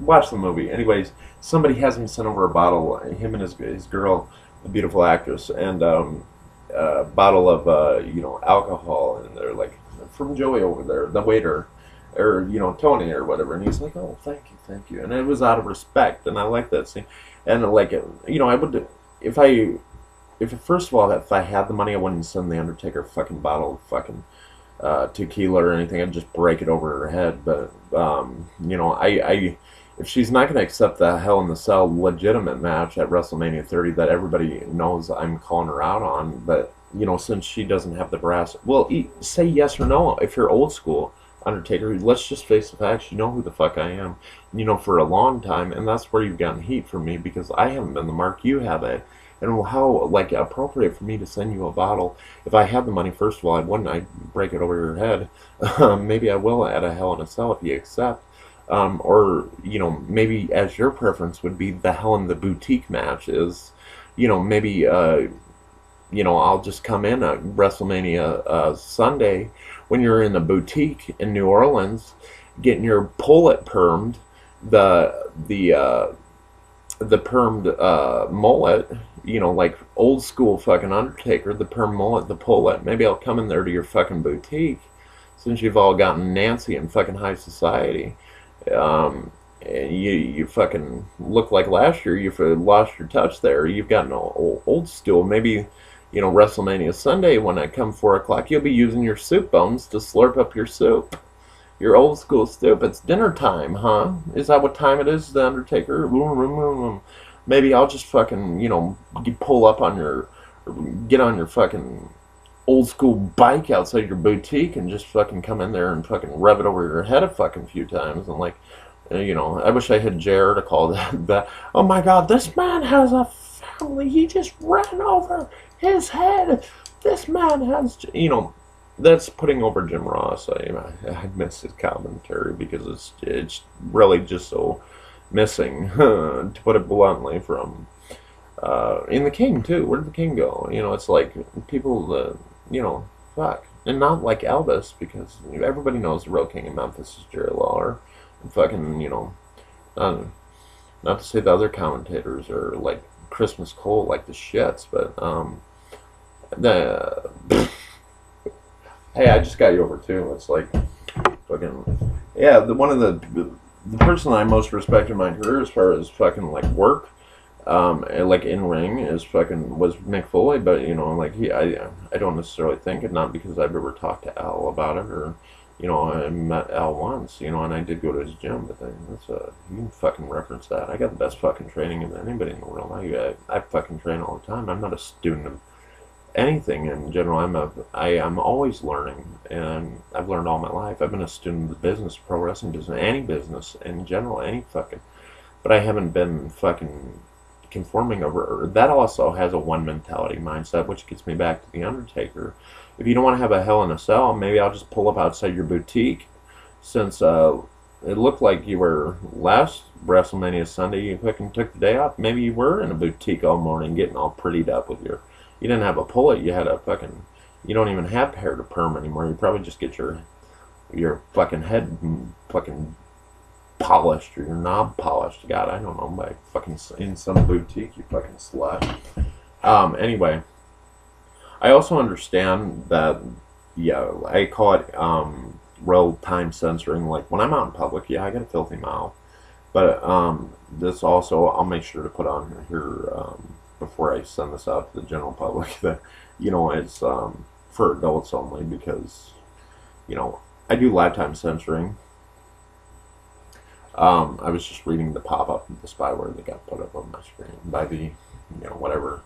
watch the movie. Anyways, somebody has him send over a bottle. Him and his girl, a beautiful actress, and a bottle of you know, alcohol, and they're like, from Joey over there, the waiter, or, you know, Tony or whatever, and he's like, oh, thank you, and it was out of respect, and I like that scene, and like, you know, I would, first of all, if I had the money, I wouldn't send the Undertaker a fucking bottle of fucking tequila or anything. I'd just break it over her head. But you know, if she's not going to accept the Hell in the Cell legitimate match at WrestleMania 30 that everybody knows I'm calling her out on, but, you know, since she doesn't have the brass, well, say yes or no if you're old school. Undertaker, let's just face the facts. You know who the fuck I am. You know, for a long time, and that's where you've gotten heat from me, because I haven't been the mark, you have it. And how, like, appropriate for me to send you a bottle. If I had the money, first of all, I wouldn't. I'd break it over your head. Maybe I will at a Hell in a Cell if you accept. Or, you know, maybe as your preference would be the Hell in the Boutique match is, you know, maybe, you know, I'll just come in at WrestleMania Sunday when you're in the boutique in New Orleans, getting your pullet permed, the permed mullet, you know, like old school fucking Undertaker, the perm mullet, the pullet. Maybe I'll come in there to your fucking boutique, since you've all gotten Nancy in fucking high society. And you fucking look like last year you've lost your touch there. You've gotten old stool. Maybe, you know, WrestleMania Sunday when I come 4 o'clock, you'll be using your soup bones to slurp up your soup. Your old school soup. It's dinner time, huh? Is that what time it is, The Undertaker? Maybe I'll just fucking, you know, pull up on your, get on your fucking old school bike outside your boutique and just fucking come in there and fucking rev it over your head a fucking few times. And like, you know, I wish I had Jer to call that. Oh my God, this man has a family. He just ran over his head. This man has, you know, that's putting over Jim Ross. I miss his commentary because it's really just so missing, to put it bluntly, from in the King too. Where did the King go? You know, it's like people, you know, fuck, and not like Elvis, because everybody knows the real King of Memphis is Jerry Lawler, and fucking, you know, not to say the other commentators are like Christmas Cole, like the shits, but hey, I just got you over too. It's like fucking, yeah. One of the person I most respect in my career as far as fucking like work, like in ring, is fucking was Mick Foley. But you know, like I don't necessarily think it, not because I've ever talked to Al about it, or you know, I met Al once, you know, and I did go to his gym. But then you can fucking reference that. I got the best fucking training of anybody in the world. I fucking train all the time. I'm not a student of anything in general. I'm always learning, and I've learned all my life. I've been a student of the business, pro wrestling business, any business in general, any fucking, but I haven't been fucking conforming over. That also has a one mentality mindset, which gets me back to the Undertaker. If you don't want to have a Hell in a Cell, maybe I'll just pull up outside your boutique, since it looked like you were last WrestleMania Sunday, you fucking took the day off. Maybe you were in a boutique all morning getting all prettied up with your, you didn't have a pullet, you had a fucking, you don't even have hair to perm anymore. You probably just get your fucking head fucking polished, or your knob polished. God, I don't know, by fucking in some boutique, you fucking slut. Anyway, I also understand that, yeah, I call it real time censoring. Like when I'm out in public, yeah, I got a filthy mouth, but this also, I'll make sure to put on here before I send this out to the general public, that, you know, it's for adults only, because, you know, I do lifetime censoring. I was just reading the pop-up of the spyware that got put up on my screen by the, you know, whatever.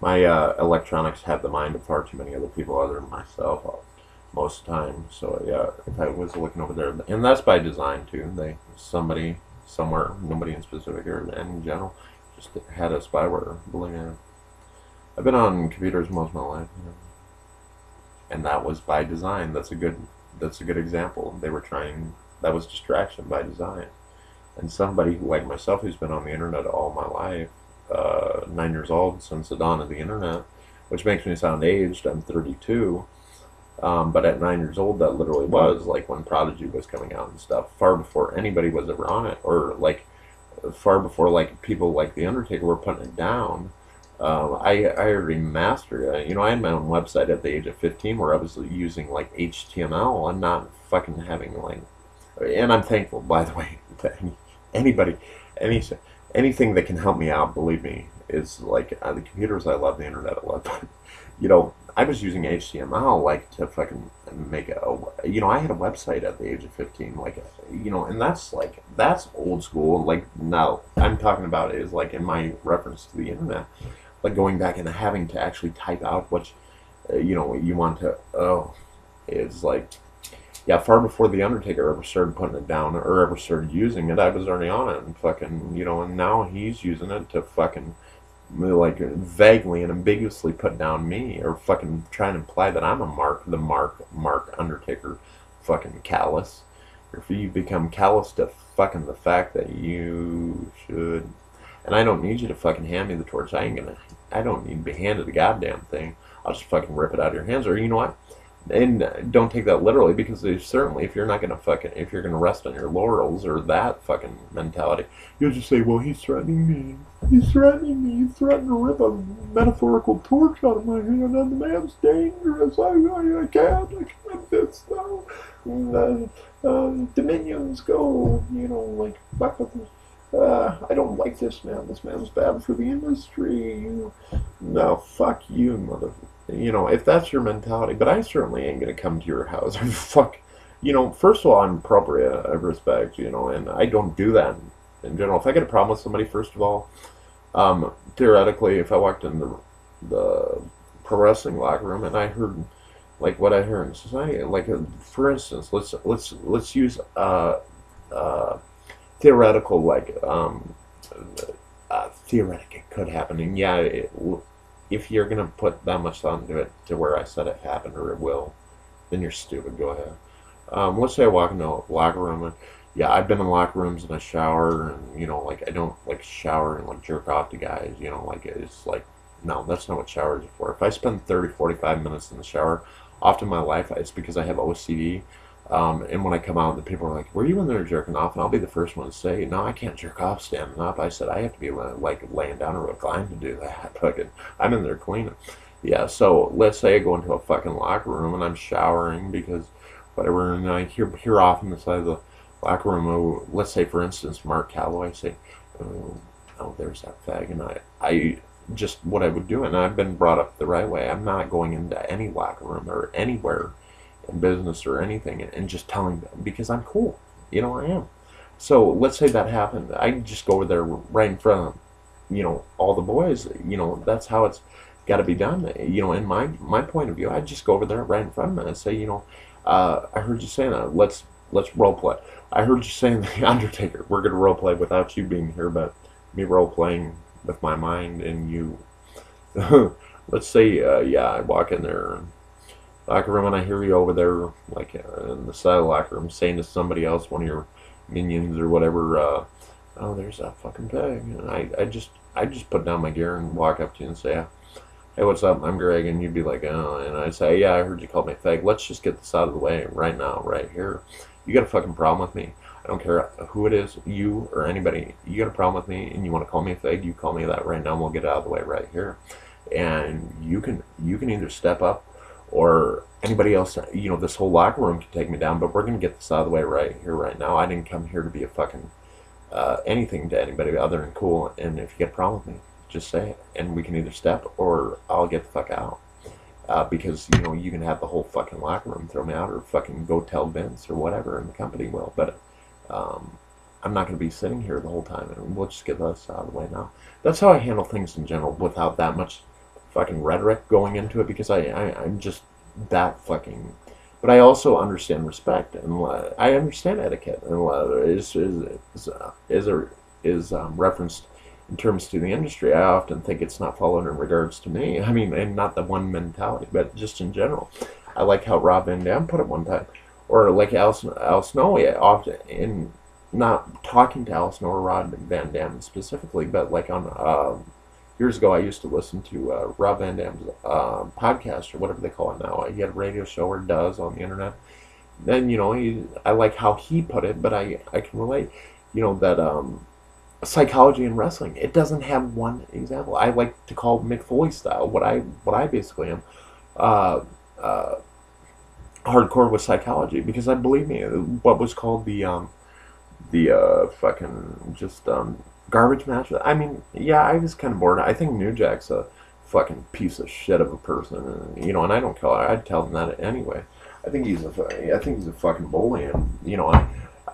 My electronics have the mind of far too many other people other than myself most of the time. So yeah, if I was looking over there, and that's by design too. Somebody somewhere, nobody in specific or in general, just had a spyware bullying. I've been on computers most of my life, you know, and that was by design. That's a good example. They were trying. That was distraction by design. And somebody like myself, who's been on the internet all my life, 9 years old since the dawn of the internet, which makes me sound aged. I'm 32. But at 9 years old, that literally was like when Prodigy was coming out and stuff, far before anybody was ever on it, or like far before like people like the Undertaker were putting it down. I already mastered it. You know, I had my own website at the age of 15 where I was using like HTML and not fucking having like, and I'm thankful, by the way, to anybody, anything that can help me out, believe me, is like the computers I love, the internet I love. But, you know, I was using HTML like to fucking make you know, I had a website at the age of 15, like, you know, and that's old school. Like now I'm talking about it is like in my reference to the internet, like going back and having to actually type out what you know, you want to, it's like, Yeah, far before the Undertaker ever started putting it down or ever started using it, I was already on it and fucking, you know, and now he's using it to fucking like vaguely and ambiguously put down me or fucking try and imply that I'm a Mark Undertaker fucking callous. Or if you become callous to fucking the fact that you should, and I don't need you to fucking hand me the torch. I don't need to be handed a goddamn thing. I'll just fucking rip it out of your hands. Or you know what? And don't take that literally, because certainly if you're not gonna fucking, if you're gonna rest on your laurels or that fucking mentality, you'll just say, well, he's threatening me. He's threatening me. He's threatening to rip a metaphorical torch out of my hand, and the man's dangerous. I can't this now. Dominions go, you know, like, fuck with this. I don't like this man. This man's bad for the industry. No, fuck you, motherfucker. You know, if that's your mentality, but I certainly ain't gonna come to your house. Fuck, you know, first of all, I'm appropriate, I respect, you know, and I don't do that in general. If I get a problem with somebody, first of all, theoretically, if I walked in the pro wrestling locker room and I heard, like, what I hear in society, like, for instance, let's use, theoretical, like, theoretic, it could happen, and yeah, if you're gonna put that much thought into it to where I said it happened or it will, then you're stupid. Go ahead. Let's say I walk into a locker room and yeah, I've been in locker rooms and I shower and you know, like I don't like shower and like jerk off to guys. You know, like it's like no, that's not what showers are for. If I spend 30, 45 minutes in the shower, often in my life it's because I have OCD. And when I come out, the people are like, were you in there jerking off? And I'll be the first one to say, no, I can't jerk off standing up. I said, I have to be like laying down or reclined to do that. Fucking, I'm in there cleaning. Yeah, so let's say I go into a fucking locker room and I'm showering because whatever, and I hear off on the side of the locker room, oh, let's say, for instance, Mark Calloway say, oh, there's that fag. And I just, what I would do, and I've been brought up the right way, I'm not going into any locker room or anywhere in business or anything and just telling them because I'm cool. You know, I am. So let's say that happened. I just go over there right in front of, you know, all the boys. You know, that's how it's got to be done. You know, in my point of view, I just go over there right in front of them and say, you know, I heard you saying that. Let's role play. I heard you saying the Undertaker. We're gonna role play without you being here, but me role playing with my mind and you. Let's say, yeah, I walk in there. And locker room, and I hear you over there, like in the side of the locker room, saying to somebody else, one of your minions or whatever, oh, there's that fucking pig. And I just put down my gear and walk up to you and say, hey, what's up? I'm Greg, and you'd be like, oh, and I'd say, yeah, I heard you call me fag. Let's just get this out of the way right now, right here. You got a fucking problem with me? I don't care who it is, you or anybody. You got a problem with me, and you want to call me a fag? You call me that right now, and we'll get it out of the way right here. And you can either step up or anybody else, you know, this whole locker room can take me down, but we're going to get this out of the way right here, right now. I didn't come here to be a fucking anything to anybody other than cool, and if you get a problem with me, just say it, and we can either step or I'll get the fuck out. Because, you know, you can have the whole fucking locker room throw me out or fucking go tell Vince or whatever, and the company will, but I'm not going to be sitting here the whole time, and we'll just get this out of the way now. That's how I handle things in general, without that much fucking rhetoric going into it, because I'm just that fucking, but I also understand respect and I understand etiquette and is referenced in terms to the industry. I often think it's not followed in regards to me. I mean, and not the one mentality, but just in general. I like how Rob Van Dam put it one time, or like Al Snow, often in not talking to Al Snow or Rob Van Dam specifically, but like on years ago, I used to listen to Rob Van Dam's podcast, or whatever they call it now. He had a radio show, or does, on the internet. Then, you know, I like how he put it, but I can relate, you know, that psychology in wrestling, it doesn't have one example. I like to call Mick Foley style, what I basically am, hardcore with psychology, because I believe me, what was called the fucking just garbage match. I mean, yeah, I was kind of bored. I think New Jack's a fucking piece of shit of a person, and, you know, and I don't care. I'd tell him that anyway. I think he's a fucking bully, and, you know,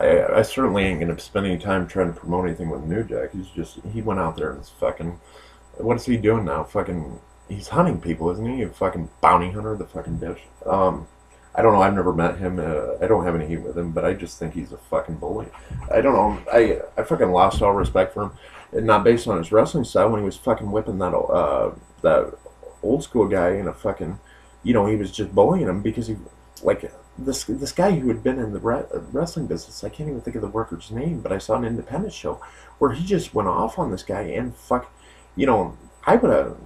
I certainly ain't gonna spend any time trying to promote anything with New Jack. He went out there and is fucking, what is he doing now? Fucking, he's hunting people, isn't he? A fucking bounty hunter, the fucking bitch. I don't know. I've never met him. I don't have any heat with him, but I just think he's a fucking bully. I don't know. I fucking lost all respect for him, and not based on his wrestling style. When he was fucking whipping that old school guy in a fucking, he was just bullying him because he like this guy who had been in the wrestling business. I can't even think of the worker's name, but I saw an independent show where he just went off on this guy and you know, I would have,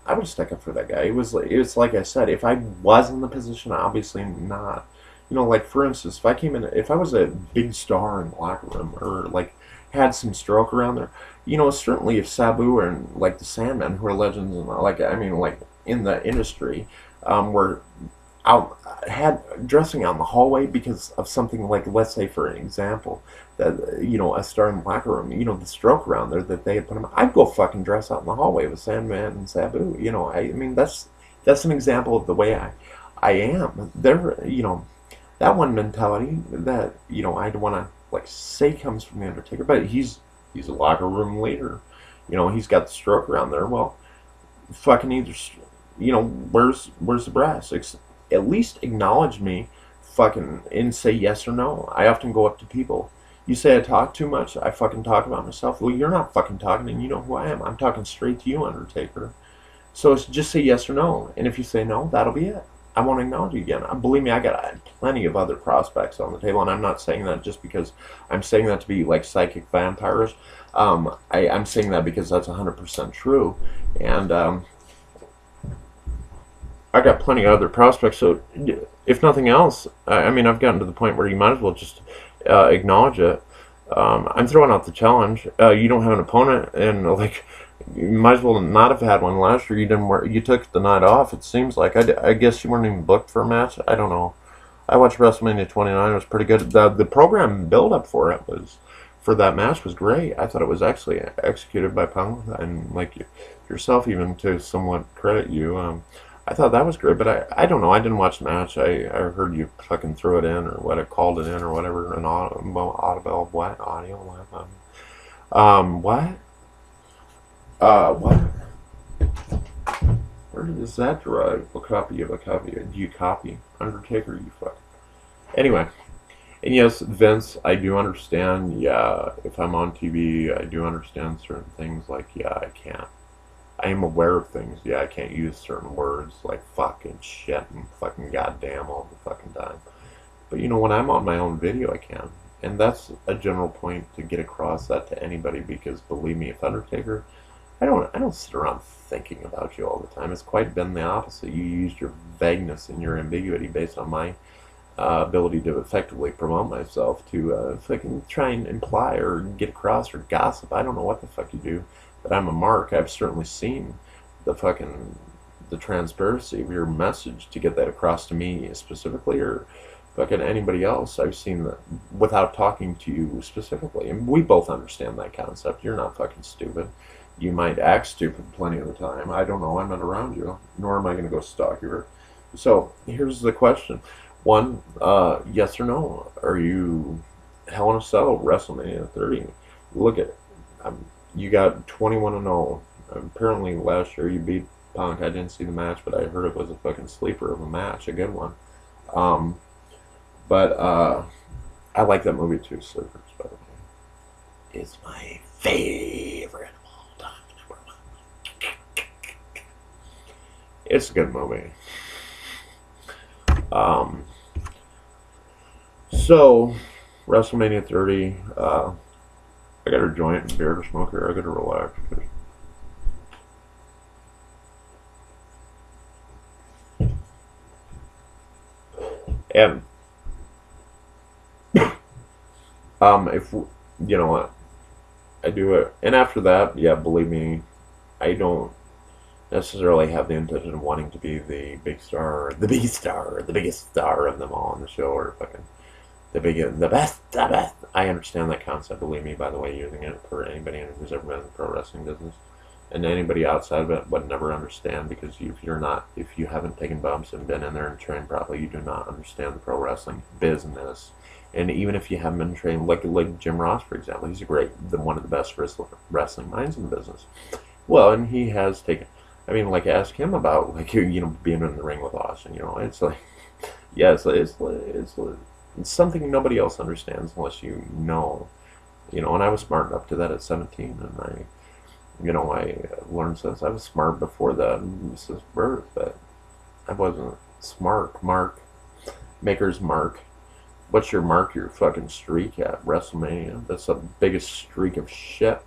I would have stuck up for that guy. It was like I said, if I was in the position, obviously not. Like for instance, if I was a big star in the locker room or like had some stroke around there, certainly if Sabu and like the Sandman, who are legends and like in the industry, were out had dressing out in the hallway because of something like, let's say for an example, that a star in the locker room, the stroke around there that they had put him, I'd go fucking dress out in the hallway with Sandman and Sabu. I mean that's an example of the way I am. That one mentality that I'd want to like say comes from the Undertaker, but he's a locker room leader. He's got the stroke around there. Well, fucking either, where's the brass? At least acknowledge me, fucking, and say yes or no. I often go up to people. You say I talk too much, I fucking talk about myself. Well, you're not fucking talking, and you know who I am. I'm talking straight to you, Undertaker. So it's just say yes or no. And if you say no, that'll be it. I won't acknowledge you again. Believe me, I got plenty of other prospects on the table, and I'm not saying that just because I'm saying that to be like psychic vampires. I'm saying that because that's 100% true. And I got plenty of other prospects, so if nothing else, I mean, I've gotten to the point where you might as well just acknowledge it. I'm throwing out the challenge. You don't have an opponent, and like, you might as well not have had one last year. You didn't work. You took the night off. It seems like I guess you weren't even booked for a match. I don't know. I watched WrestleMania 29. It was pretty good. The program build up for it for that match was great. I thought it was actually executed by Punk and like yourself, even to somewhat credit you. I thought that was great, but I don't know. I didn't watch the match. I heard you fucking threw it in or what, I called it in or whatever. An audible what audio what? What? What? Where does that derive? A copy of a copy. Do you copy Undertaker? You fuck. Anyway, and yes, Vince, I do understand. Yeah, if I'm on TV, I do understand certain things. Like, yeah, I can't. I am aware of things. Yeah, I can't use certain words like fucking shit and fucking goddamn all the fucking time. But when I'm on my own video, I can. And that's a general point to get across that to anybody, because believe me, if Undertaker, I don't sit around thinking about you all the time. It's quite been the opposite. You used your vagueness and your ambiguity based on my ability to effectively promote myself to fucking try and imply or get across or gossip. I don't know what the fuck you do. But I'm a mark. I've certainly seen the transparency of your message to get that across to me specifically, or fucking anybody else. I've seen that without talking to you specifically, and we both understand that concept. You're not fucking stupid. You might act stupid plenty of the time. I don't know. I'm not around you, nor am I going to go stalk you. So here's the question: one, yes or no? Are you Hell in a Cell WrestleMania 30? Look at it. You got 21-0. Apparently last year you beat Punk. I didn't see the match, but I heard it was a fucking sleeper of a match, a good one. But I like that movie too, Slippers, by the way. It's my favorite of all time. It's a good movie. So, WrestleMania 30, I got a joint and beer to smoke here. I got to relax. And if what, I do it, and after that, yeah, believe me, I don't necessarily have the intention of wanting to be the big star, the biggest star, the biggest star of them all on the show, or fucking the best. I understand that concept, believe me, by the way, using it for anybody who's ever been in the pro wrestling business. And anybody outside of it would never understand, because if you haven't taken bumps and been in there and trained properly, you do not understand the pro wrestling business. And even if you haven't been trained, like Jim Ross, for example, he's one of the best wrestling minds in the business. Well, and he has taken, ask him about, being in the ring with Austin, it's like, Yes, it's something nobody else understands unless you know. You know, and I was smart enough to that at 17, and I learned since I was smart before that, Mrs. Birth, but I wasn't smart. Mark, Maker's Mark. What's your mark, your fucking streak at WrestleMania? That's the biggest streak of shit,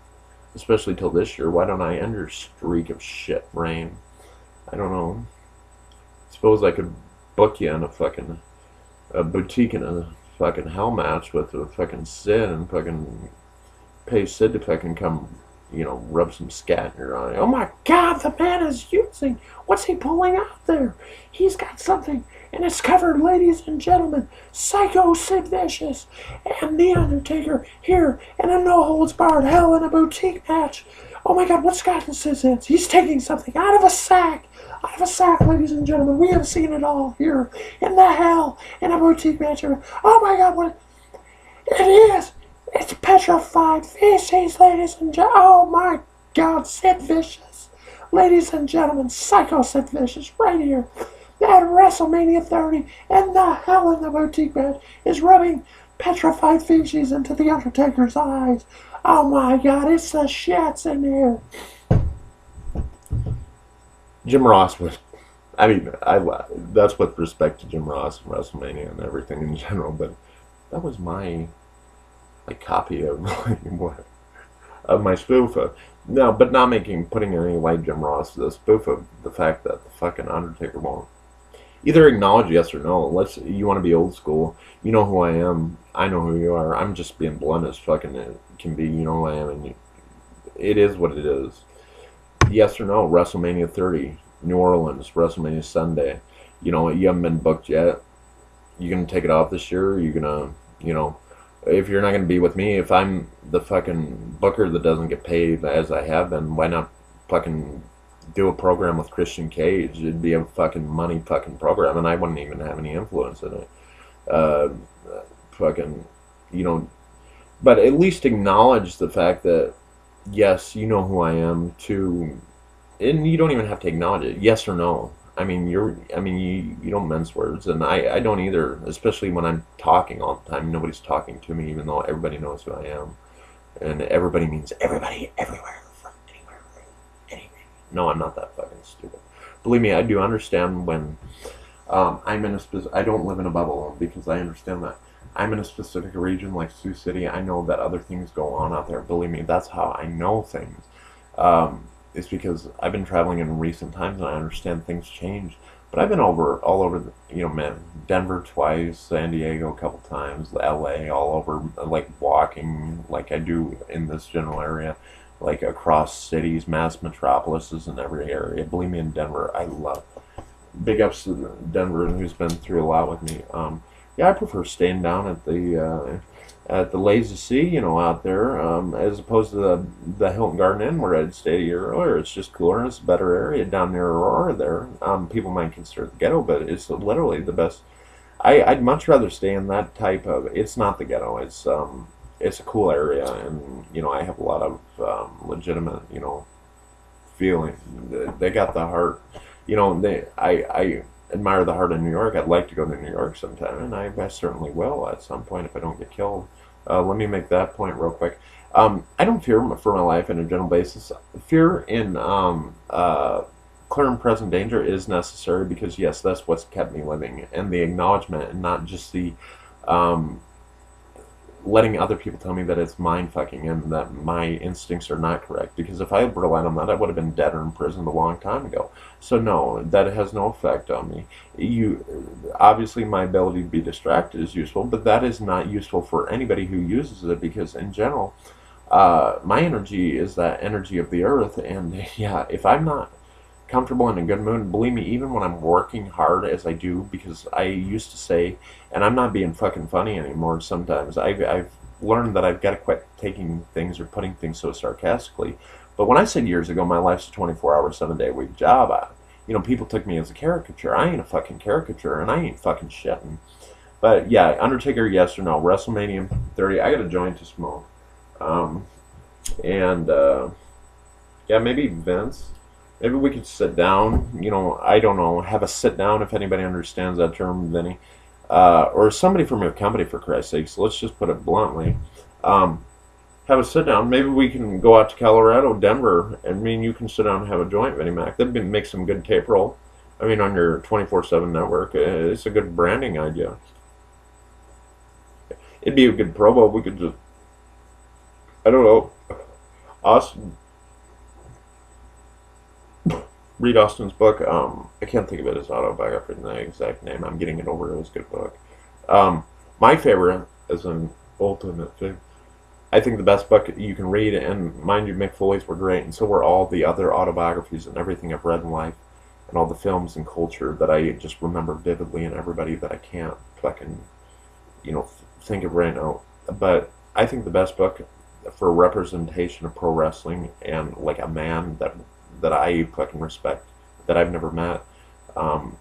especially till this year. Why don't I end your streak of shit reign? I don't know. Suppose I could book you in a boutique in a fucking hell match with a fucking Sid and fucking pay Sid to fucking come, rub some scat in your eye. Oh my God, the man is using. What's he pulling out there? He's got something, and it's covered, ladies and gentlemen. Psycho Sid Vicious and the Undertaker here in a no holds barred Hell in a Boutique match. Oh my God, what's got in Sid's hands? He's taking something out of a sack. Out of a sack, ladies and gentlemen. We have seen it all here in the Hell in a Boutique match. Oh my God, what? It is. It's petrified feces, ladies and gentlemen. Oh my God, Sid Vicious. Ladies and gentlemen, Psycho Sid Vicious right here at WrestleMania 30 and the Hell in the Boutique match is rubbing petrified feces into the Undertaker's eyes. Oh my God, it's the shits in here. Jim Ross was, that's with respect to Jim Ross and WrestleMania and everything in general, but that was my copy of my spoof of, no, but not putting any like Jim Ross, the spoof of the fact that the fucking Undertaker won't either acknowledge yes or no. You want to be old school, you know who I am, I know who you are, I'm just being blunt as fucking it can be, you know who I am, and it is what it is. Yes or no, WrestleMania 30, New Orleans, WrestleMania Sunday, you haven't been booked yet, you gonna take it off this year, you gonna, if you're not going to be with me, if I'm the fucking booker that doesn't get paid as I have been, why not fucking do a program with Christian Cage? It'd be a fucking money fucking program, and I wouldn't even have any influence in it. Uh, fucking, but at least acknowledge the fact that, yes, you know who I am, too, and you don't even have to acknowledge it, yes or no. You don't mince words, and I don't either, especially when I'm talking all the time. Nobody's talking to me, even though everybody knows who I am. And everybody means everybody, everywhere, from anywhere, anywhere. No, I'm not that fucking stupid. Believe me, I do understand when I'm in I don't live in a bubble, because I understand that. I'm in a specific region like Sioux City. I know that other things go on out there. Believe me, that's how I know things. It's because I've been traveling in recent times and I understand things change. But I've been all over, Denver twice, San Diego a couple times, LA, all over, walking, like I do in this general area, across cities, mass metropolises in every area. Believe me, in Denver, I love. Big ups to Denver, who's been through a lot with me. Yeah, I prefer staying down at the Lazy Sea, out there, as opposed to the Hilton Garden Inn where I'd stayed a year earlier. It's just cooler and it's a better area down near Aurora there. People might consider it the ghetto, but it's literally the best. I'd much rather stay in that type of. It's not the ghetto. It's a cool area, and I have a lot of legitimate, feeling. They got the heart. I admire the heart of New York. I'd like to go to New York sometime, and I certainly will at some point if I don't get killed. Let me make that point real quick. I don't fear for my life on a general basis. Fear in clear and present danger is necessary because, yes, that's what's kept me living. And the acknowledgement and not just the letting other people tell me that it's mind fucking and that my instincts are not correct. Because if I had relied on that, I would have been dead or in prison a long time ago. So no, that has no effect on me. Obviously my ability to be distracted is useful, but that is not useful for anybody who uses it because in general, my energy is that energy of the earth, and yeah, if I'm not comfortable in a good mood, believe me, even when I'm working hard as I do, because I used to say, and I'm not being fucking funny anymore sometimes, I've learned that I've got to quit taking things or putting things so sarcastically. But when I said years ago my life's a 24-hour, 7-day-a-week job, people took me as a caricature. I ain't a fucking caricature, and I ain't fucking shitting. But yeah, Undertaker, yes or no? WrestleMania 30, I got a joint to smoke. Yeah, maybe Vince. Maybe we could sit down, I don't know, have a sit down if anybody understands that term, Vinny. or somebody from your company, for Christ's sakes. Let's just put it bluntly. Um, have a sit down. Maybe we can go out to Colorado, Denver, and me and you can sit down and have a joint, Vinnie Mac. That'd make some good tape roll. I mean, on your 24/7 network, it's a good branding idea. It'd be a good promo. We could just, I don't know, Austin, read Austin's book. I can't think of it as autobiography in the exact name. I'm getting it over. It was a good book. My favorite, as an ultimate thing, I think the best book you can read, and mind you, Mick Foley's were great, and so were all the other autobiographies and everything I've read in life, and all the films and culture that I just remember vividly, and everybody that I can't fucking, think of right now. But I think the best book for representation of pro wrestling and like a man that I fucking respect, that I've never met, um,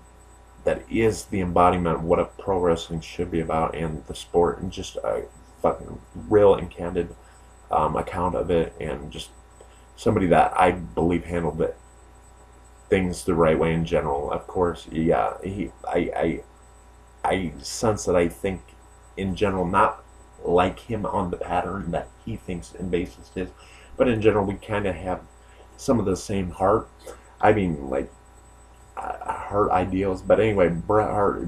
that is the embodiment of what a pro wrestling should be about and the sport, and just a fucking real and candid account of it, and just somebody that I believe handled it things the right way in general. Of course, yeah, I sense that I think in general not like him on the pattern that he thinks and bases his, but in general we kind of have some of the same heart. I mean, like heart ideals. But anyway, Bret Hart,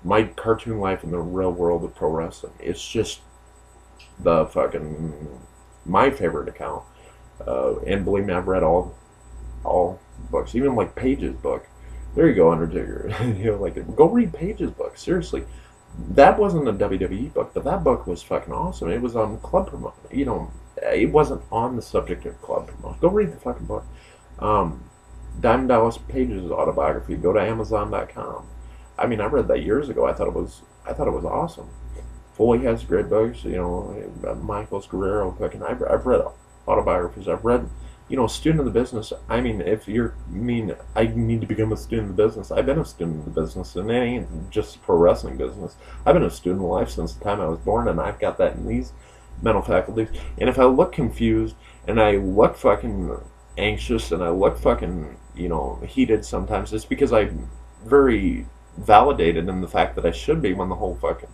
my cartoon life in the real world of pro wrestling. It's just the fucking my favorite account. And believe me, I've read all books, even like Page's book. There you go, Undertaker. Like go read Page's book. Seriously, that wasn't a WWE book, but that book was fucking awesome. It was on club promotion. It wasn't on the subject of club promotion. Go read the fucking book. Diamond Dallas Page's autobiography. Go to Amazon.com. I mean, I read that years ago. I thought it was awesome. Foley has great books. Michaels, Guerrero. Fucking, I've read autobiographies. I've read, student of the business. I mean, if you're I need to become a student of the business. I've been a student of the business, and it ain't just pro wrestling business. I've been a student of life since the time I was born, and I've got that in these mental faculties. And if I look confused, and I look fucking anxious, and I look fucking, heated sometimes, it's because I'm very validated in the fact that I should be, when the whole fucking,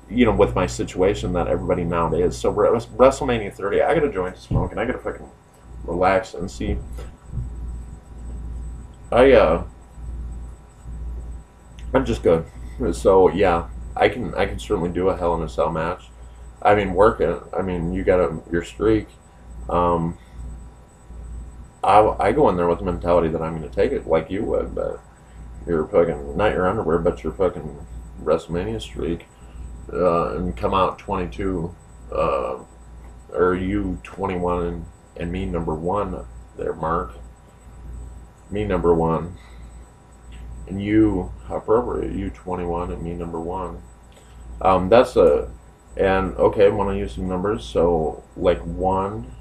with my situation that everybody nowadays. So WrestleMania 30, I gotta join to smoke, and I gotta fucking relax and see. I'm just good. So yeah, I can certainly do a Hell in a Cell match. I mean, work it. I mean, you got your streak. Um, I go in there with the mentality that I'm going to take it like you would, but your fucking, not your underwear, but your fucking WrestleMania streak, and come out 22, or you 21 and me number one there, Mark. Me number one. And you, how appropriate, you 21 and me number one. And okay, I want to use some numbers. So, like one,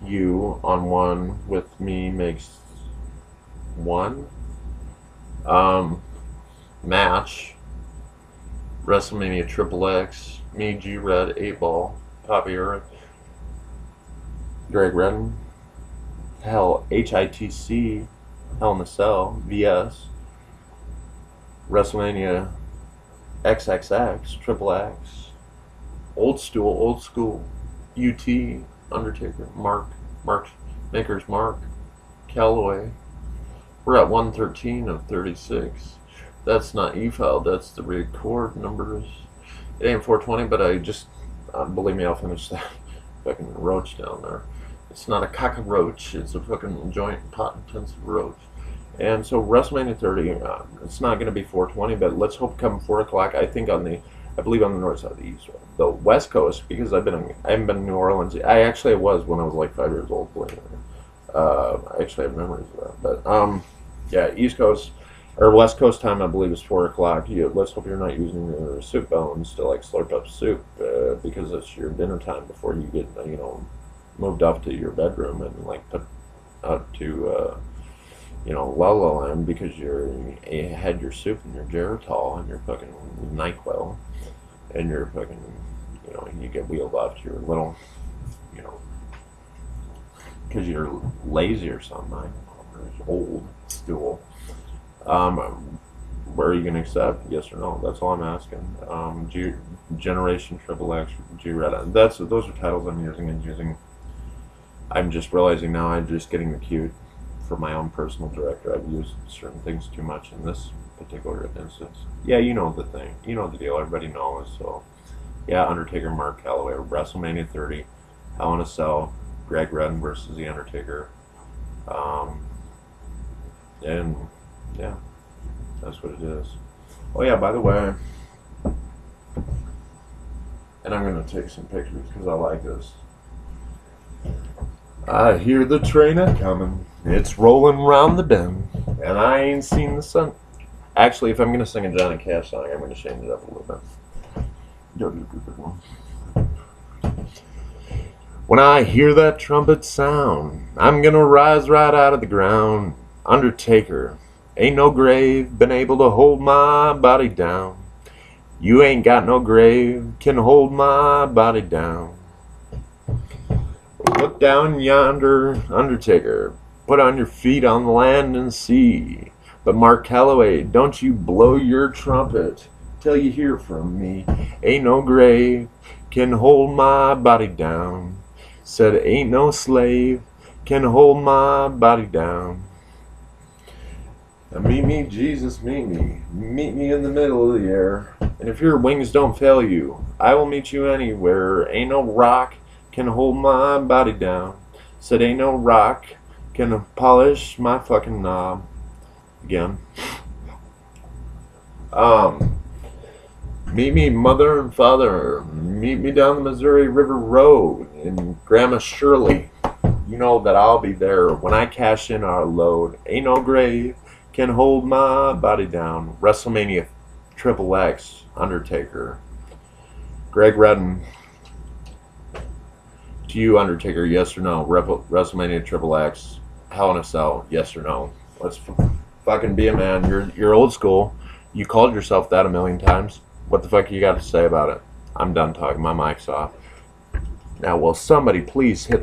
you on one with me makes one. Match, WrestleMania XXX, me, G-Red, 8-Ball, Poppy Earth, Greg Redden, Hell, HITC, Hell in a Cell, VS, WrestleMania XXX, XXX, Old School, UT, Undertaker, Mark, Maker's Mark, Calloway. We're at 113 of 36. That's not e-file, that's the record numbers. It ain't 420, but I just, believe me, I'll finish that fucking roach down there. It's not a cockroach, it's a fucking joint pot intensive roach. And so WrestleMania 30, it's not going to be 420, but let's hope come 4 o'clock. I believe on the north side of the east, the west coast, because I haven't been in New Orleans. I was when I was like 5 years old. I actually have memories of that. But yeah, east coast or west coast time, I believe, is 4 o'clock. Let's hope you're not using your soup bones to like slurp up soup, because it's your dinner time before you get moved off to your bedroom and like put out to La La Land, because you had your soup and your Geritol and your fucking NyQuil and your fucking, you get wheeled off to your little, because you're lazy or something, or old stool. Where are you going to accept? Yes or no? That's all I'm asking. Generation Triple X, G-Red. Those are titles I'm using. I'm just realizing now I'm just getting the cue for my own personal director. I've used certain things too much in this particular instance. Yeah, you know the thing. You know the deal. Everybody knows. So, yeah, Undertaker, Mark Calloway, WrestleMania 30, Hell in a Cell, Greg Redden versus The Undertaker. And, yeah, that's what it is. Oh, yeah, by the way, and I'm going to take some pictures because I like this. I hear the train a-comin', it's rolling round the bend, and I ain't seen the sun. Actually, if I'm going to sing a Johnny Cash song, I'm going to change it up a little bit. When I hear that trumpet sound, I'm going to rise right out of the ground. Undertaker, ain't no grave been able to hold my body down. You ain't got no grave can hold my body down. Look down yonder, Undertaker. Put on your feet on the land and see. But Mark Calloway, don't you blow your trumpet till you hear from me. Ain't no grave can hold my body down. Said ain't no slave can hold my body down. Now meet me, Jesus, meet me. Meet me in the middle of the air. And if your wings don't fail you, I will meet you anywhere. Ain't no rock can hold my body down. Said ain't no rock can polish my fucking knob. Again. Meet me, mother and father. Meet me down the Missouri River Road in Grandma Shirley. You know that I'll be there when I cash in our load. Ain't no grave can hold my body down. WrestleMania XXX, Undertaker. Greg Redden. To you, Undertaker, yes or no? WrestleMania XXX, Hell in a Cell, yes or no? Let's fucking be a man. You're old school. You called yourself that a million times. What the fuck you got to say about it? I'm done talking. My mic's off. Now, will somebody please hit